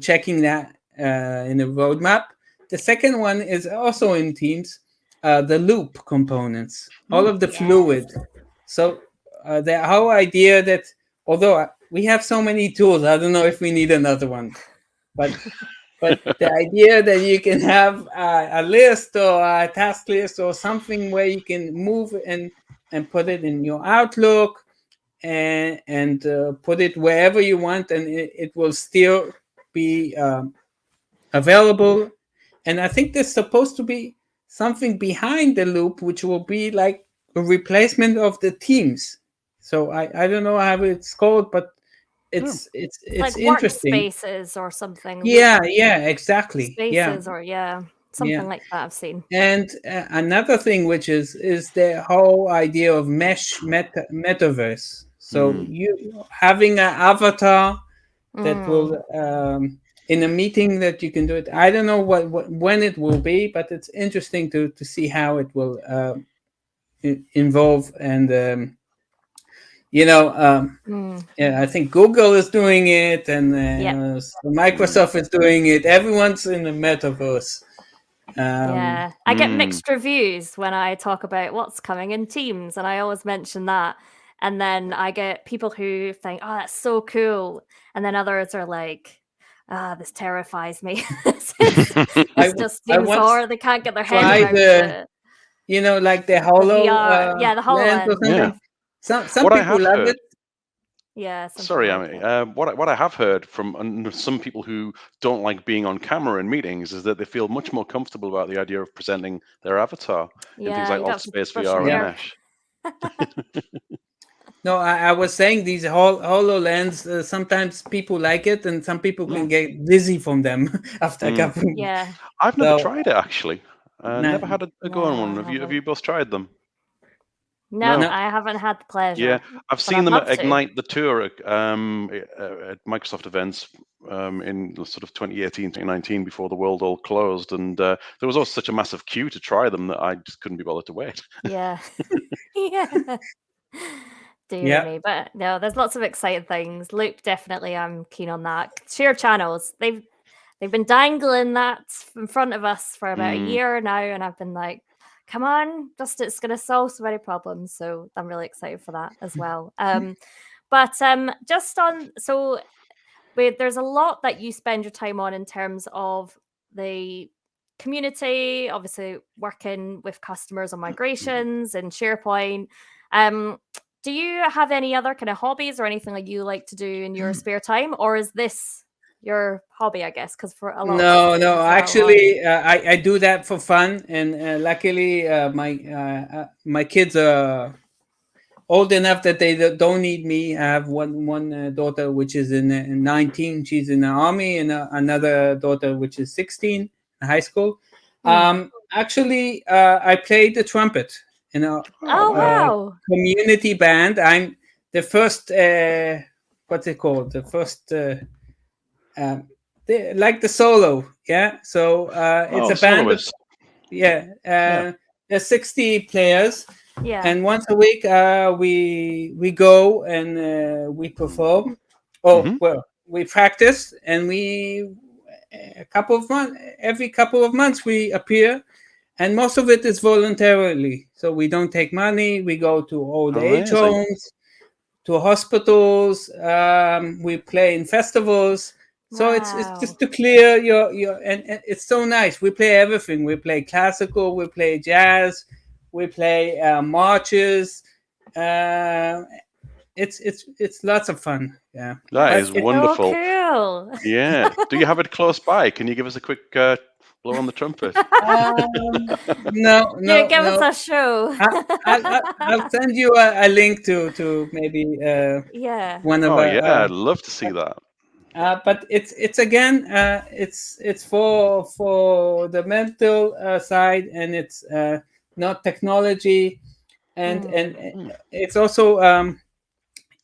checking that in the roadmap. The second one is also in Teams, the loop components, all of the fluid. So the whole idea that, although we have so many tools, I don't know if we need another one, but the idea that you can have a list or a task list or something where you can move and put it in your Outlook and put it wherever you want, and it will still be available. And I think there's supposed to be something behind the loop, which will be like a replacement of the Teams. So I don't know how it's called, but it's like interesting. Workspaces or something. Yeah, exactly. Spaces or something like that I've seen. And another thing, which is the whole idea of mesh metaverse. So you having an avatar that will in a meeting that you can do it. I don't know when it will be, but it's interesting to see how it will involve. And I think Google is doing it, and Microsoft is doing it. Everyone's in the metaverse. I get mixed reviews when I talk about what's coming in Teams, and I always mention that. And then I get people who think, "Oh, that's so cool," and then others are like, "This terrifies me." It just seems hard. They can't get their head around it. Like the Holo, the HoloLens. Some people love it. Yeah. Sorry, Amy. What I have heard from some people who don't like being on camera in meetings is that they feel much more comfortable about the idea of presenting their avatar in things like Office Space VR and Mesh. No, I was saying these HoloLens, sometimes people like it, and some people can get dizzy from them after a couple. Yeah. I've never tried it, actually. Never had a go on one. Have you both tried them? No, No. I haven't had the pleasure. Yeah, I've but seen I'd them love at to. Ignite the Tour at Microsoft events in sort of 2018, 2019 before the world all closed, and there was also such a massive queue to try them that I just couldn't be bothered to wait. Yeah. Yeah. Dear Yeah. me. But no, there's lots of exciting things. Luke, definitely I'm keen on that. Share channels. They've been dangling that in front of us for about a Mm. year now, and I've been like, come on, just it's gonna solve so many problems. So I'm really excited for that as well. But just on there's a lot that you spend your time on in terms of the community, obviously working with customers on migrations and SharePoint. Do you have any other kind of hobbies or anything that you like to do in your spare time, or is this your hobby? I guess because for a lot of us, No, it is no. as well. Actually, I do that for fun, and luckily, my kids are old enough that they don't need me. I have one daughter which is in 19. She's in the army, and another daughter which is 16 in high school. Actually, I played the trumpet in a Oh wow! community band. I'm the first. What's it called? The first. Like the solo, yeah. So it's a band of, Soloist. yeah. There's 60 players, Yeah. and once a week we go and we perform. Well, we practice, and we every couple of months we appear, and most of it is voluntarily. So we don't take money. We go to old age Amazing. homes, to hospitals. We play in festivals. So it's just to clear your and it's so nice. We play everything. We play classical. We play jazz. We play marches. It's lots of fun. Yeah, That is wonderful. So cool. Yeah. Do you have it close by? Can you give us a quick blow on the trumpet? No. Give us a show. I'll send you a link to maybe yeah. one of Oh the. yeah, I'd love to see that. But it's again it's for the mental side, and it's not technology, and it's also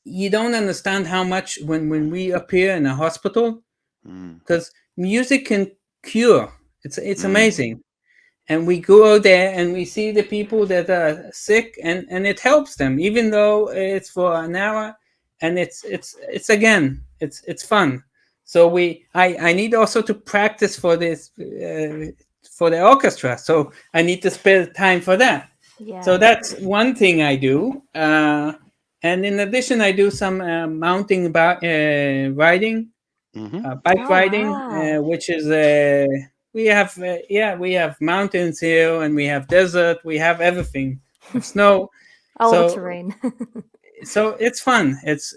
you don't understand how much when we appear in a hospital, because music can cure. It's amazing, and we go there and we see the people that are sick, and it helps them, even though it's for an hour, and it's again it's fun. So I need also to practice for this for the orchestra, so I need to spare time for that. Yeah. So that's one thing I do, and in addition I do some mountain riding, bike riding, wow. which is we have mountains here, and we have desert, we have everything, snow, all so the terrain. so it's fun. It's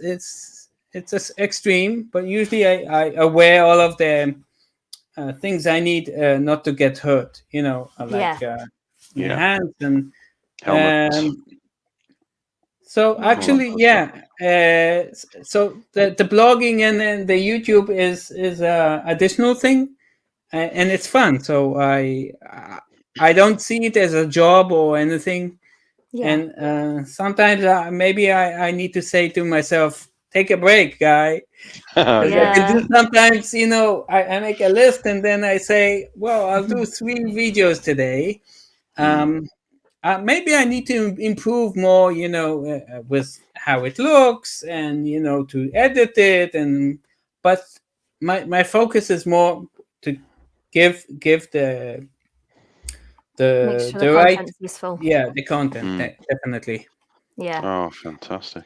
extreme, but usually I wear all of the things I need not to get hurt, like hands and helmets. So actually, so the blogging and the YouTube is a additional thing, and it's fun. So I don't see it as a job or anything. Yeah. And sometimes maybe I need to say to myself, take a break, guy. I can do sometimes, I make a list, and then I say, well, I'll do 3 videos today. Maybe I need to improve more, with how it looks, and to edit it, but my focus is more to give the Make sure the right, content's useful. yeah, the content, definitely. Yeah. Oh, fantastic.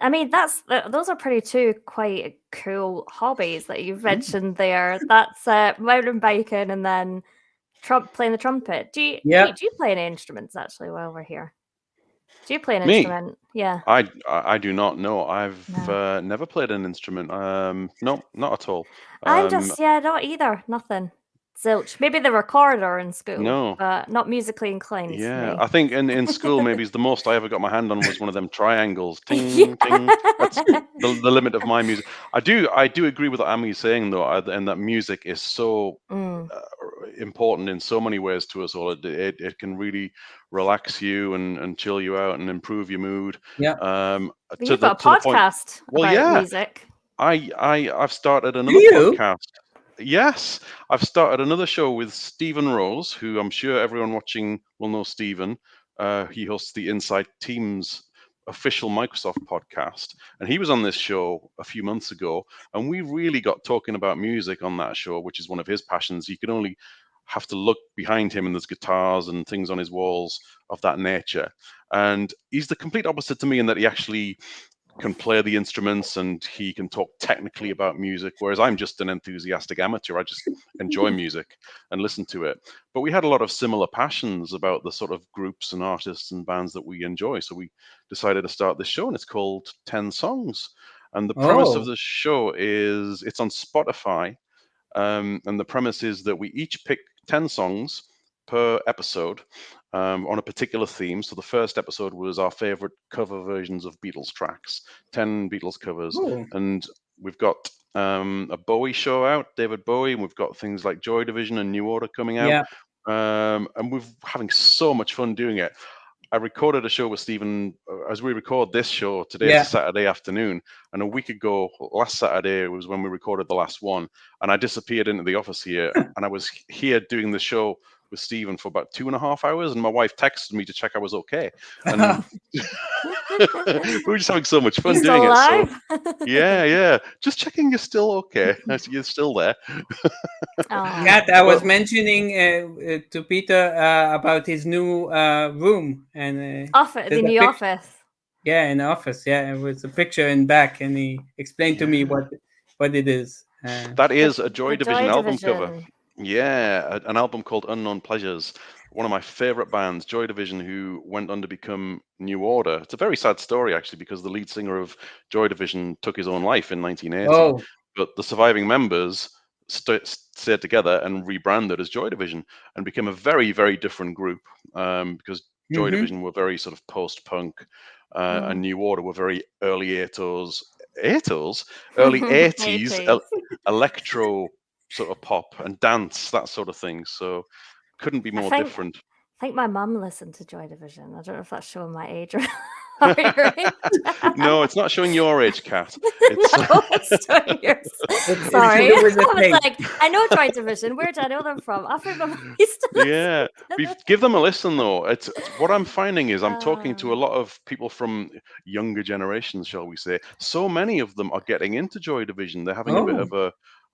I mean, those are pretty two quite cool hobbies that you've mentioned there. That's mountain biking and then playing the trumpet. Do you play any instruments actually while we're here? Do you play an instrument? Yeah. I do not know. I've never played an instrument. No, not at all. I'm just not either. Nothing. Zilch. Maybe the recorder in school, No. but not musically inclined. Yeah, Me. I think in school maybe the most I ever got my hand on was one of them triangles. Yeah. Ting ting. That's the limit of my music. I do agree with what Ami's saying though, and that music is so Mm. important in so many ways to us all. It can really relax you and chill you out and improve your mood. Yeah. You've got a to the point. podcast Well, about yeah, music. I've started Do another you? podcast. Yes, I've started another show with Stephen Rose, who I'm sure everyone watching will know Stephen. He hosts the Inside Teams official Microsoft podcast, and he was on this show a few months ago, and we really got talking about music on that show, which is one of his passions. You can only have to look behind him, and there's guitars and things on his walls of that nature. And he's the complete opposite to me in that he actually can play the instruments and he can talk technically about music, whereas I'm just an enthusiastic amateur. I just enjoy music and listen to it. But we had a lot of similar passions about the sort of groups and artists and bands that we enjoy. So we decided to start this show, and it's called 10 Songs. And the premise of Oh, the show is it's on Spotify. And the premise is that we each pick 10 songs per episode on a particular theme. So the first episode was our favorite cover versions of Beatles tracks, 10 Beatles covers. oh. And we've got a Bowie show out, David Bowie, and we've got things like Joy Division and New Order coming out. Yeah. And we're having so much fun doing it. I recorded a show with Stephen as we record this show today. Yeah. It's a Saturday afternoon, and a week ago, last Saturday, was when we recorded the last one. And I disappeared into the office here, and I was here doing the show with Stephen for about 2.5 hours, and my wife texted me to check I was okay. And we were just having so much fun You're doing still it. So alive? yeah, just checking you're still okay. You're still there. Aw. Kat, I was Well, mentioning to Peter about his new room and Office, the there's a new office. yeah, in the office. Yeah, it was a picture in back, and he explained to me yeah. what it is. That is a Joy The Division Joy album cover. Division. Yeah, an album called Unknown Pleasures. One of my favorite bands, Joy Division, who went on to become New Order. It's a very sad story, actually, because the lead singer of Joy Division took his own life in 1980. Oh, But the surviving members stayed together and rebranded as Joy Division and became a very, very different group because Joy mm-hmm. Division were very sort of post-punk Mm. and New Order were very early 80s, early 80s 80s. electro sort of pop and dance, that sort of thing. So couldn't be more different. I think my mum listened to Joy Division. I don't know if that's showing my age or your age. No, it's not showing your age, Kat. No, it's showing yours. It's Sorry. to do with the I was tape. like, I know Joy Division. Where do I know them from? I think my mum used to listen. Yeah, give them a listen though. It's what I'm finding is I'm talking to a lot of people from younger generations, shall we say. So many of them are getting into Joy Division. They're having a bit of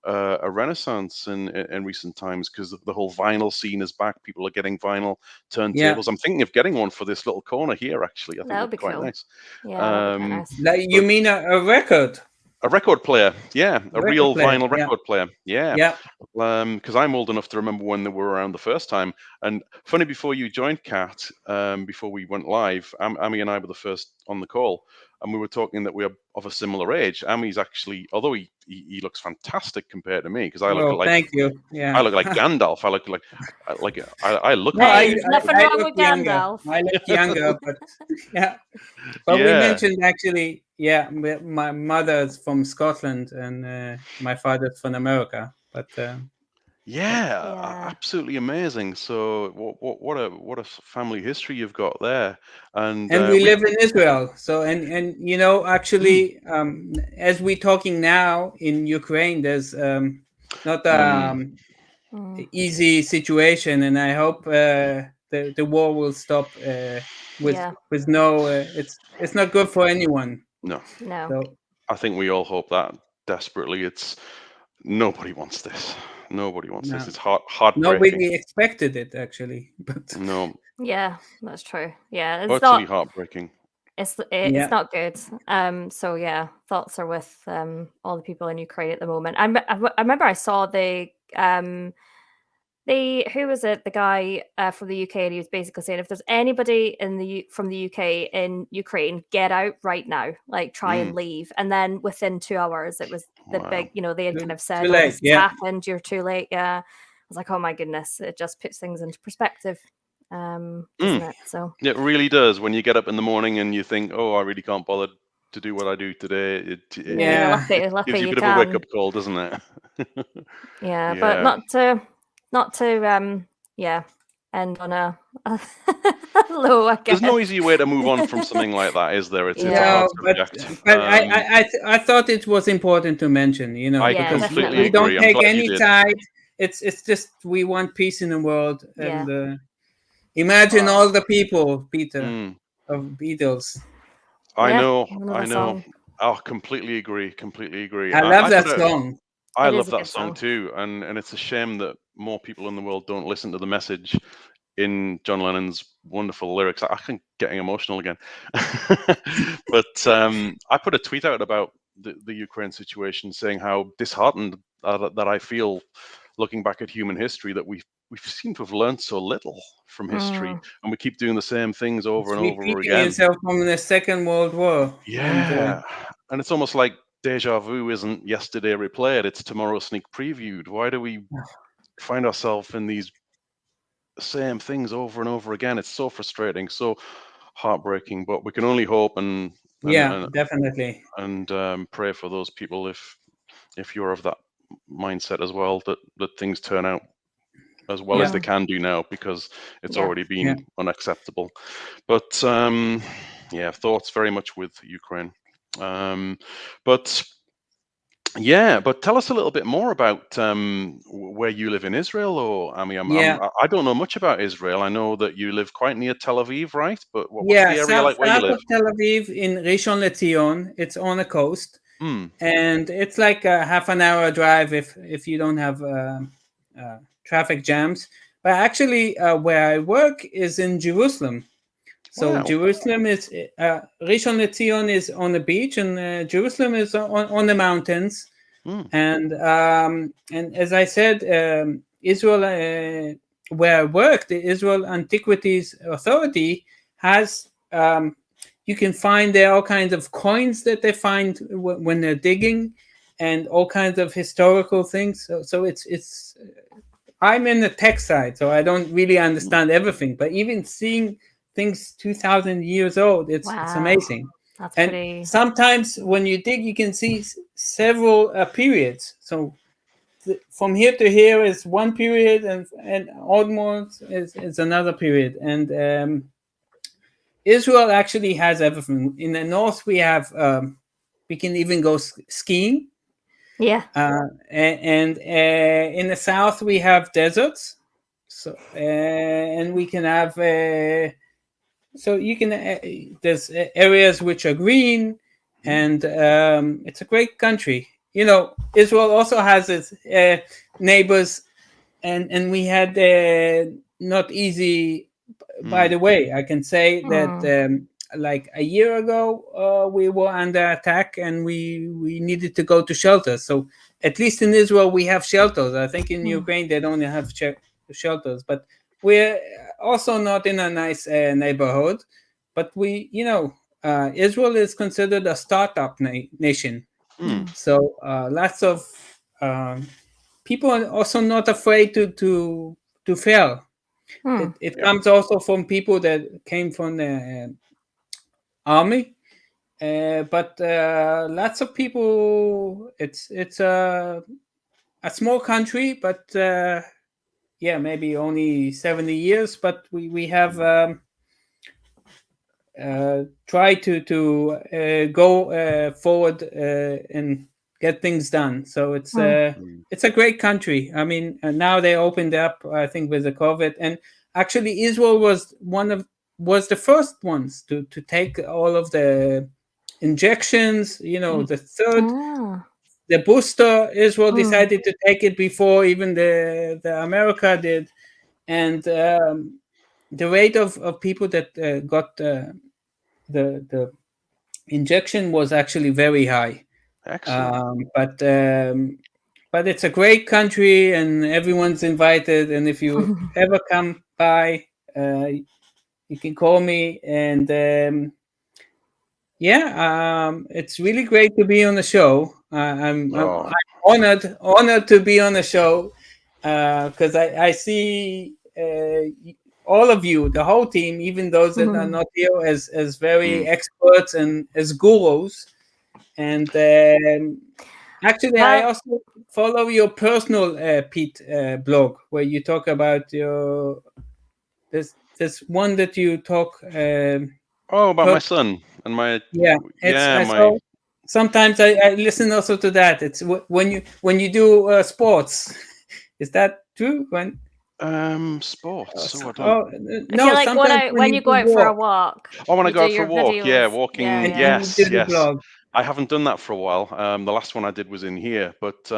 a renaissance in recent times because the whole vinyl scene is back. People are getting vinyl turntables. Yeah. I'm thinking of getting one for this little corner here. Actually, I think That would it'd be be quite cool. nice. Yeah, that would be quite nice. Like, you mean a record? A record player, yeah, a real player, vinyl yeah. record player, yeah. Yeah. Because I'm old enough to remember when they were around the first time. And funny, before you joined, Kat, before we went live, Ami and I were the first on the call, and we were talking that we are of a similar age. Ami's actually, although he looks fantastic compared to me, because I look Oh, like thank you. Yeah. I look like Gandalf. I look like I look No, like Hey, there's nothing wrong look with younger. Gandalf. I look younger, but yeah. But we Yeah. mentioned actually, yeah, my mother's from Scotland and my father's from America. But Yeah, absolutely amazing. So what a family history you've got there, and we live in Israel. So and you know, actually, as we're talking now in Ukraine, there's not easy situation, and I hope the war will stop with no. It's not good for anyone. No. So, I think we all hope that desperately. It's nobody wants this. Nobody wants this. It's heartbreaking. Nobody expected it actually, but no. Yeah, that's true. Yeah, it's Utterly not heartbreaking. It's not good. So yeah, thoughts are with all the people in Ukraine at the moment. I remember I saw who was it? The guy from the UK, and he was basically saying if there's anybody from the UK in Ukraine, get out right now. Like try and leave. And then within 2 hours, it was the big. You know, they had kind of said, "Oh, this has happened. You're too late." Yeah, was like, oh my goodness, it just puts things into perspective, doesn't it? So it really does. When you get up in the morning and you think, oh, I really can't bother to do what I do today, Yeah. you're it gives lucky you a you bit of a wake can. up call, doesn't it? Yeah, but not to end on a low, I guess. There's no easy way to move on from something like that, is there? It's a hard subject. But I thought it was important to mention, I Yeah, completely we don't agree. I'm take glad you any did. side. It's just we want peace in the world, Yeah. and imagine all the people, Peter, of Beatles. I Yeah, know. another I know. song. Oh, completely agree. Completely agree. I love that song. I It love is a that good song song. too, and it's a shame that more people in the world don't listen to the message in John Lennon's wonderful lyrics. I think getting emotional again. But I put a tweet out about the Ukraine situation, saying how disheartened that I feel looking back at human history, that we seem to have learned so little from history, and we keep doing the same things over and over Repeating again. itself from the Second World War. Yeah, and it's almost like deja vu isn't yesterday replayed; it's tomorrow sneak previewed. Why do we find ourselves in these same things over and over again? It's so frustrating, so heartbreaking. But we can only hope and definitely, pray for those people, if you're of that mindset as well, that things turn out as well as they can do now, because it's already been unacceptable. But thoughts very much with Ukraine. But tell us a little bit more about where you live in Israel, or I don't know much about Israel. I know that you live quite near Tel Aviv, right? But what's the area like where you live? South of Tel Aviv in Rishon LeZion. It's on the coast, and it's like a half an hour drive if you don't have traffic jams. But actually, where I work is in Jerusalem. So Jerusalem is Rishon LeZion is on the beach, and Jerusalem is on the mountains. And as I said, Israel, where I work, the Israel Antiquities Authority has. You can find there all kinds of coins that they find when they're digging, and all kinds of historical things. So it's. I'm in the tech side, so I don't really understand everything. But even seeing things 2,000 years old, it's amazing. That's and pretty... sometimes when you dig, you can see several periods. So from here to here is one period, and almost is another period. And Israel actually has everything. In the north, we have we can even go skiing. Yeah. And in the south, we have deserts. So and we can have. So you can there's areas which are green, and it's a great country. Israel also has its neighbors, and we had not easy. By the way, I can say that like a year ago, we were under attack, and we needed to go to shelters. So at least in Israel, we have shelters. I think in Ukraine they don't have shelters, but we're also not in a nice neighborhood. But Israel is considered a startup nation. So lots of people are also not afraid to fail. It comes also from people that came from the army, but lots of people. It's a small country, but maybe only 70 years. But we have tried to go forward and get things done. So it's a great country. I mean, now they opened up, I think, with the COVID, and actually Israel was the first ones to take all of the injections. The booster. Israel decided to take it before even the America did, and the rate of people that got the injection was actually very high. Excellent. But it's a great country, and everyone's invited. And if you ever come by, you can call me. And it's really great to be on the show. I'm honored to be on the show. because I see all of you, the whole team, even those that are not here, as very experts and as gurus. And actually, I also follow your personal Pete blog where you talk about your this one that you talk. About my son and my So sometimes I listen also to that. It's when you do sports. Is that true? When sports. no, like sometimes when you go out for a walk. Oh, when I go out for a walk, videos. walking. Yeah. Yes, you do the yes. blog. I haven't done that for a while. The last one I did was in here, but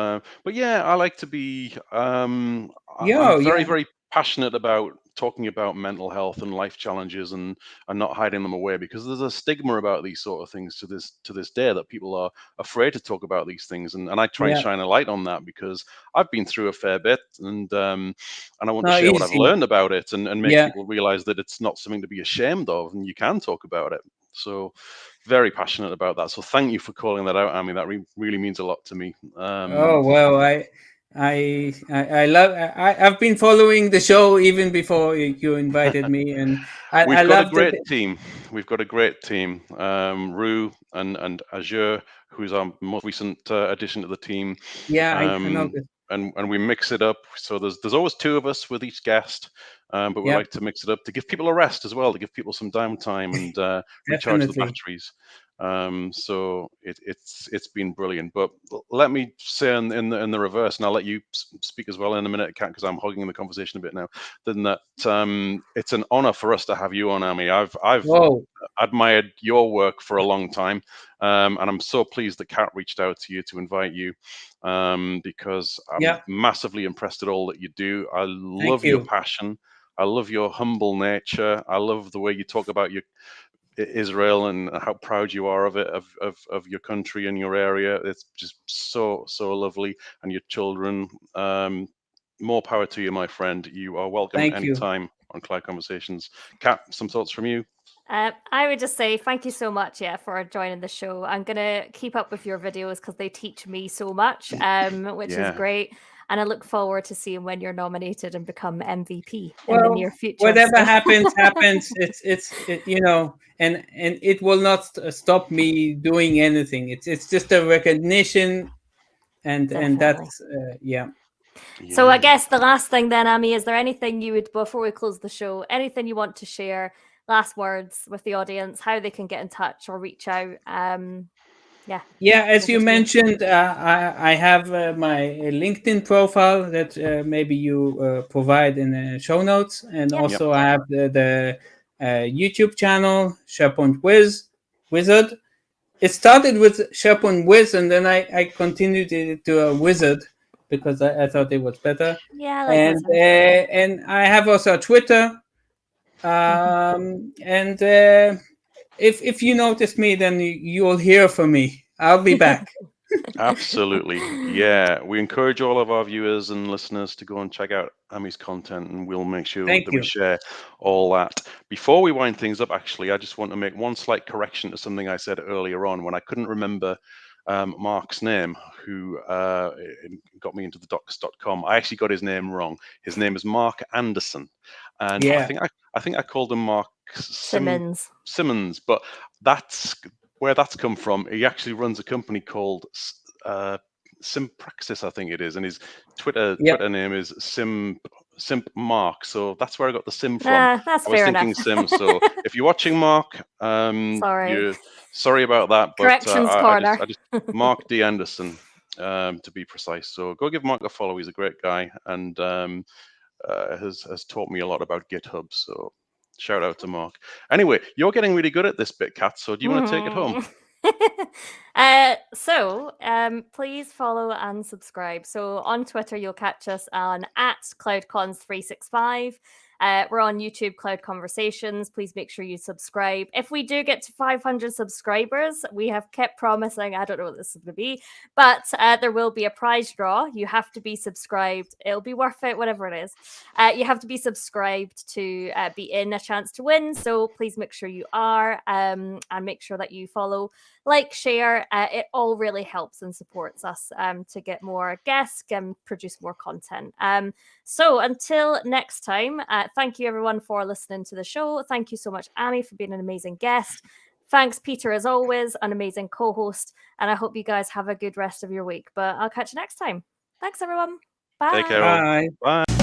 yeah, I like to be. I'm very, very passionate about talking about mental health and life challenges and not hiding them away, because there's a stigma about these sort of things to this day, that people are afraid to talk about these things, and I try and shine a light on that, because I've been through a fair bit, and I want to share what I've learned about it, and make people realize that it's not something to be ashamed of, and you can talk about it. So very passionate about that. So thank you for calling that out, Amy. That really means a lot to me. I love. I've been following the show even before you invited me, and We've got a great team. We've got a great team. Rue and Azure, who's our most recent addition to the team. I know this. And we mix it up. So there's always two of us with each guest, but we like to mix it up to give people a rest as well, to give people some downtime and recharge the batteries. So it's been brilliant. But let me say in the reverse, and I'll let you speak as well in a minute, Kat, because I'm hogging the conversation a bit now. Then that it's an honor for us to have you on, Amy. I've admired your work for a long time, and I'm so pleased that Kat reached out to you to invite you, because I'm massively impressed at all that you do. I love your passion. I love your humble nature. I love the way you talk about your Israel and how proud you are of it, of your country and your area. It's just so lovely, and your children. More power to you, my friend. You are welcome anytime on Cloud Conversations. Kat, some thoughts from you? I would just say thank you so much, for joining the show. I'm gonna keep up with your videos because they teach me so much, which is great. And I look forward to seeing when you're nominated and become MVP in the near future. Whatever happens. It's and it will not stop me doing anything. It's just a recognition, and that's So I guess the last thing then, Amy, is there anything you would, before we close the show, anything you want to share, last words with the audience, how they can get in touch or reach out? As you mentioned, I have my LinkedIn profile that maybe you provide in the show notes, and also I have the YouTube channel, SharePoint Wizard. It started with SharePoint Wiz, and then I continued it to a Wizard because I thought it was better. Yeah, I like and I have also a Twitter. And if you notice me, then you'll hear from me. I'll be back. Absolutely. Yeah. We encourage all of our viewers and listeners to go and check out Amy's content, and we'll make sure that we share all that. Before we wind things up, actually, I just want to make one slight correction to something I said earlier on when I couldn't remember Mark's name, who got me into the docs.com. I actually got his name wrong. His name is Mark Anderson. And I think I called him Mark Simmons, but that's where that's come from. He actually runs a company called Simpraxis, I think it is, and his Twitter name is Simp Mark. So that's where I got the Sim from. That's I was thinking enough. Sim. So if you're watching, Mark, sorry about that, but Corrections corner. I just Mark D. Anderson, to be precise. So go give Mark a follow. He's a great guy, and has taught me a lot about GitHub. So shout out to Mark. Anyway, you're getting really good at this bit, Kat. So do you want to take it home? Please follow and subscribe. So on Twitter, you'll catch us on @CloudCons365. We're on YouTube Cloud Conversations. Please make sure you subscribe. If we do get to 500 subscribers, we have kept promising, I don't know what this is going to be, but there will be a prize draw. You have to be subscribed. It'll be worth it, whatever it is. You have to be subscribed to be in a chance to win. So please make sure you are, and make sure that you follow, like, share. It all really helps and supports us to get more guests and produce more content. So until next time, thank you everyone for listening to the show. Thank you so much, Amy, for being an amazing guest. Thanks, Peter, as always, an amazing co-host. And I hope you guys have a good rest of your week. But I'll catch you next time. Thanks, everyone. Bye. Take care, all. Bye. Bye.